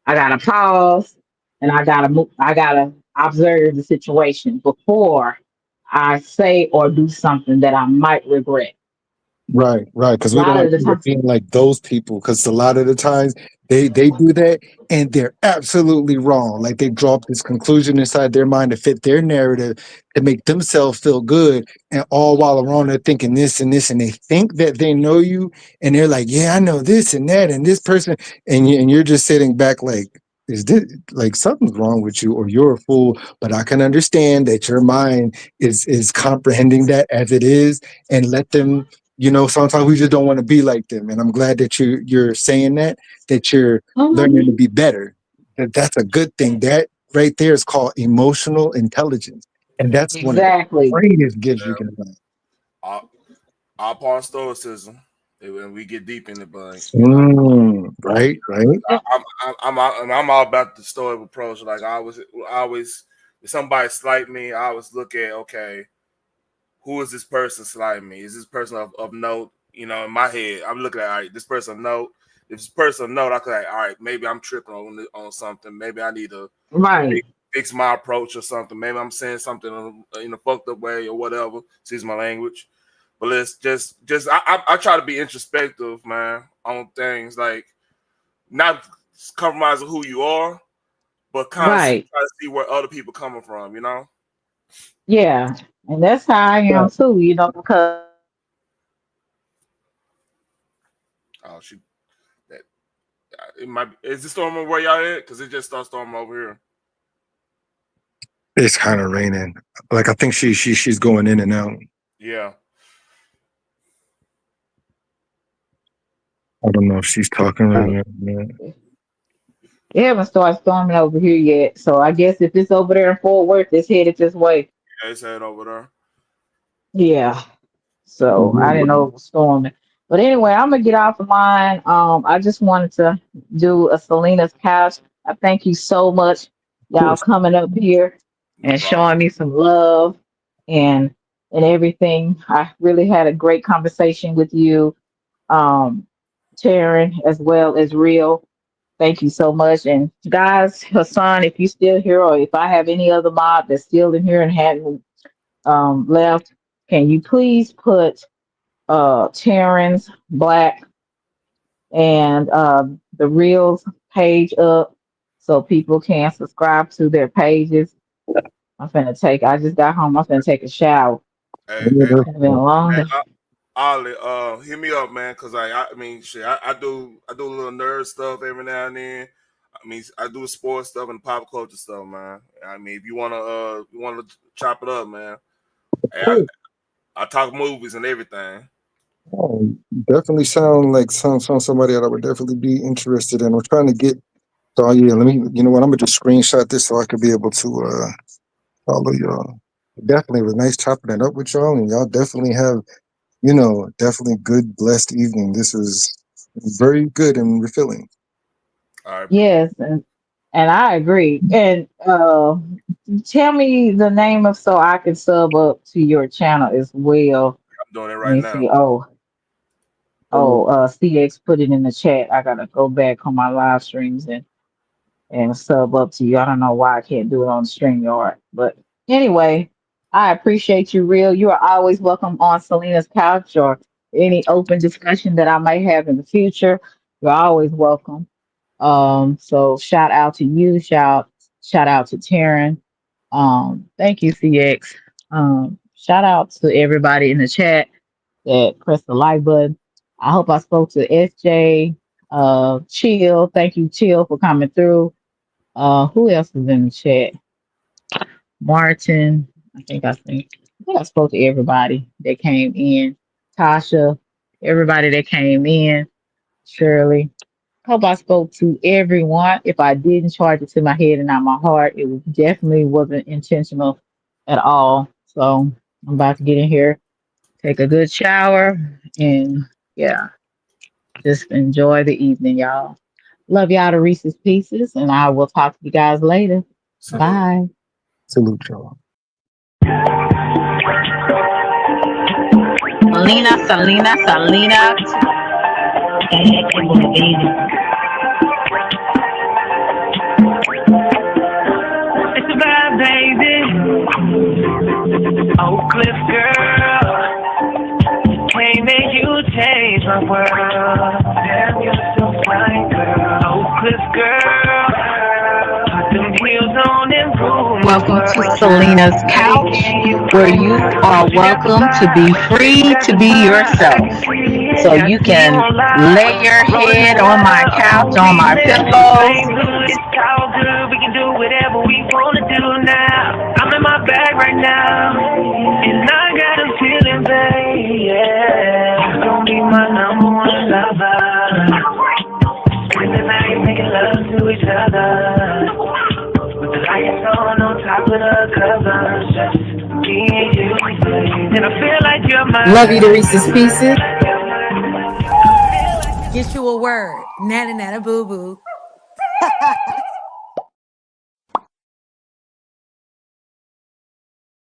I gotta pause, and I gotta observe the situation before I say or do something that I might regret. Right, right. Because A we don't lot want of the to end up time, being like those people. Because a lot of the times they do that and they're absolutely wrong. Like they draw up this conclusion inside their mind to fit their narrative to make themselves feel good. And all while around they're thinking this and this, and they think that they know you, and they're like, "Yeah, I know this and that and this person," and you're just sitting back like. Is this like something's wrong with you, or you're a fool? But I can understand that your mind is comprehending that as it is, and let them, sometimes we just don't want to be like them. And I'm glad that you're saying that you're learning to Mhm. be better. That's a good thing. That right there is called emotional intelligence. And that's one of the Exactly. greatest gifts you Yeah. can learn. All, all part of stoicism. And we get deep in it, but Right, right. I'm all about the stoic approach. Like I always, if somebody slight me, I always look at, okay, who is this person slighting me? Is this person of note? In my head, I'm looking at, all right, this person of note. If this person of note, I could like, all right, maybe I'm tripping on something. Maybe I need to Right. fix my approach or something. Maybe I'm saying something in a fucked up way or whatever. Excuse my language. But let's just I try to be introspective, man, on things like not compromising who you are, but kind of Right. try to see where other people coming from. Yeah. And that's how I am Right. too, because Oh, she that it might is the storm where y'all at? Because it just starts storming over here. It's kind of raining. Like I think she's going in and out. Yeah. I don't know if she's talking right now. it haven't started storming over here yet. So I guess if it's over there in Fort Worth, it's headed this way. Yeah, it's head over there. Yeah. So I didn't know Of it was storming. But anyway, I'm gonna get off of mine. I just wanted to do a Selena's couch. I thank you so much, y'all course. coming up here No and problem. showing me some love and everything. I really had a great conversation with you, um, Taryn, as well as Real. Thank you so much. And guys, Hassan, if you still here, or if I have any other mob that's still in here and hadn't left, can you please put Terrence Black and the Reels page up so people can subscribe to their pages. I just got home. I'm finna take a shower. Hey, Yeah, hey, It's been a long hey, day. Ollie, hit me up, man, because I mean, shit, I do a little nerd stuff every now and then. I mean, I do sports stuff and pop culture stuff, man. I mean, if you wanna chop it up, man. Hey, cool. I talk movies and everything. Oh, definitely sound like somebody that I would definitely be interested in. I'm trying to get. So yeah, let me. You know what? I'm gonna just screenshot this so I could be able to follow y'all. Definitely, it was nice chopping it up with y'all, and y'all definitely have definitely good, blessed evening. This was very good and refilling. I appreciate Yes, and I agree. And tell me the name of so I can sub up to your channel as well. I'm doing it Let right me now. see. CX put it in the chat. I gotta go back on my live streams and sub up to you. I don't know why I can't do it on StreamYard. But anyway, I appreciate you, real. You are always welcome on Selena's couch or any open discussion that I might have in the future. You're always welcome. So shout out to you, shout out to Taryn. Thank you, CX. Shout out to everybody in the chat that pressed the like button. I hope I spoke to SJ, Chill. Thank you, Chill, for coming through. Who else is in the chat? Martin. I think I spoke to everybody that came in. Tasha, everybody that came in. Shirley. Hope I spoke to everyone. If I didn't charge it to my head and not my heart, it definitely wasn't intentional at all. So I'm about to get in here, take a good shower, and yeah, just enjoy the evening, y'all. Love y'all to Reese's Pieces, and I will talk to you guys later. Salute. Bye. Salute, y'all. Selena. It's a vibe, baby. Oak Cliff girl. Can't make you change my world. Damn, you're so fine, girl. Oak Cliff girl. Put them heels on and prove my Welcome to worth. Selena's Couch, where you are welcome to be free to be yourself. So you can lay your head on my couch, on my pillows. It's all good, we can do whatever we wanna do now. I'm in my bag right now, and I got a feeling, babe, yeah. You gon' be my number one lover. Spend the night making love to each other, with the lights on top of the covers. Just me and you, babe. And I feel like you're my Love you to Reese's Pieces. Get you a word. Nana nana boo boo.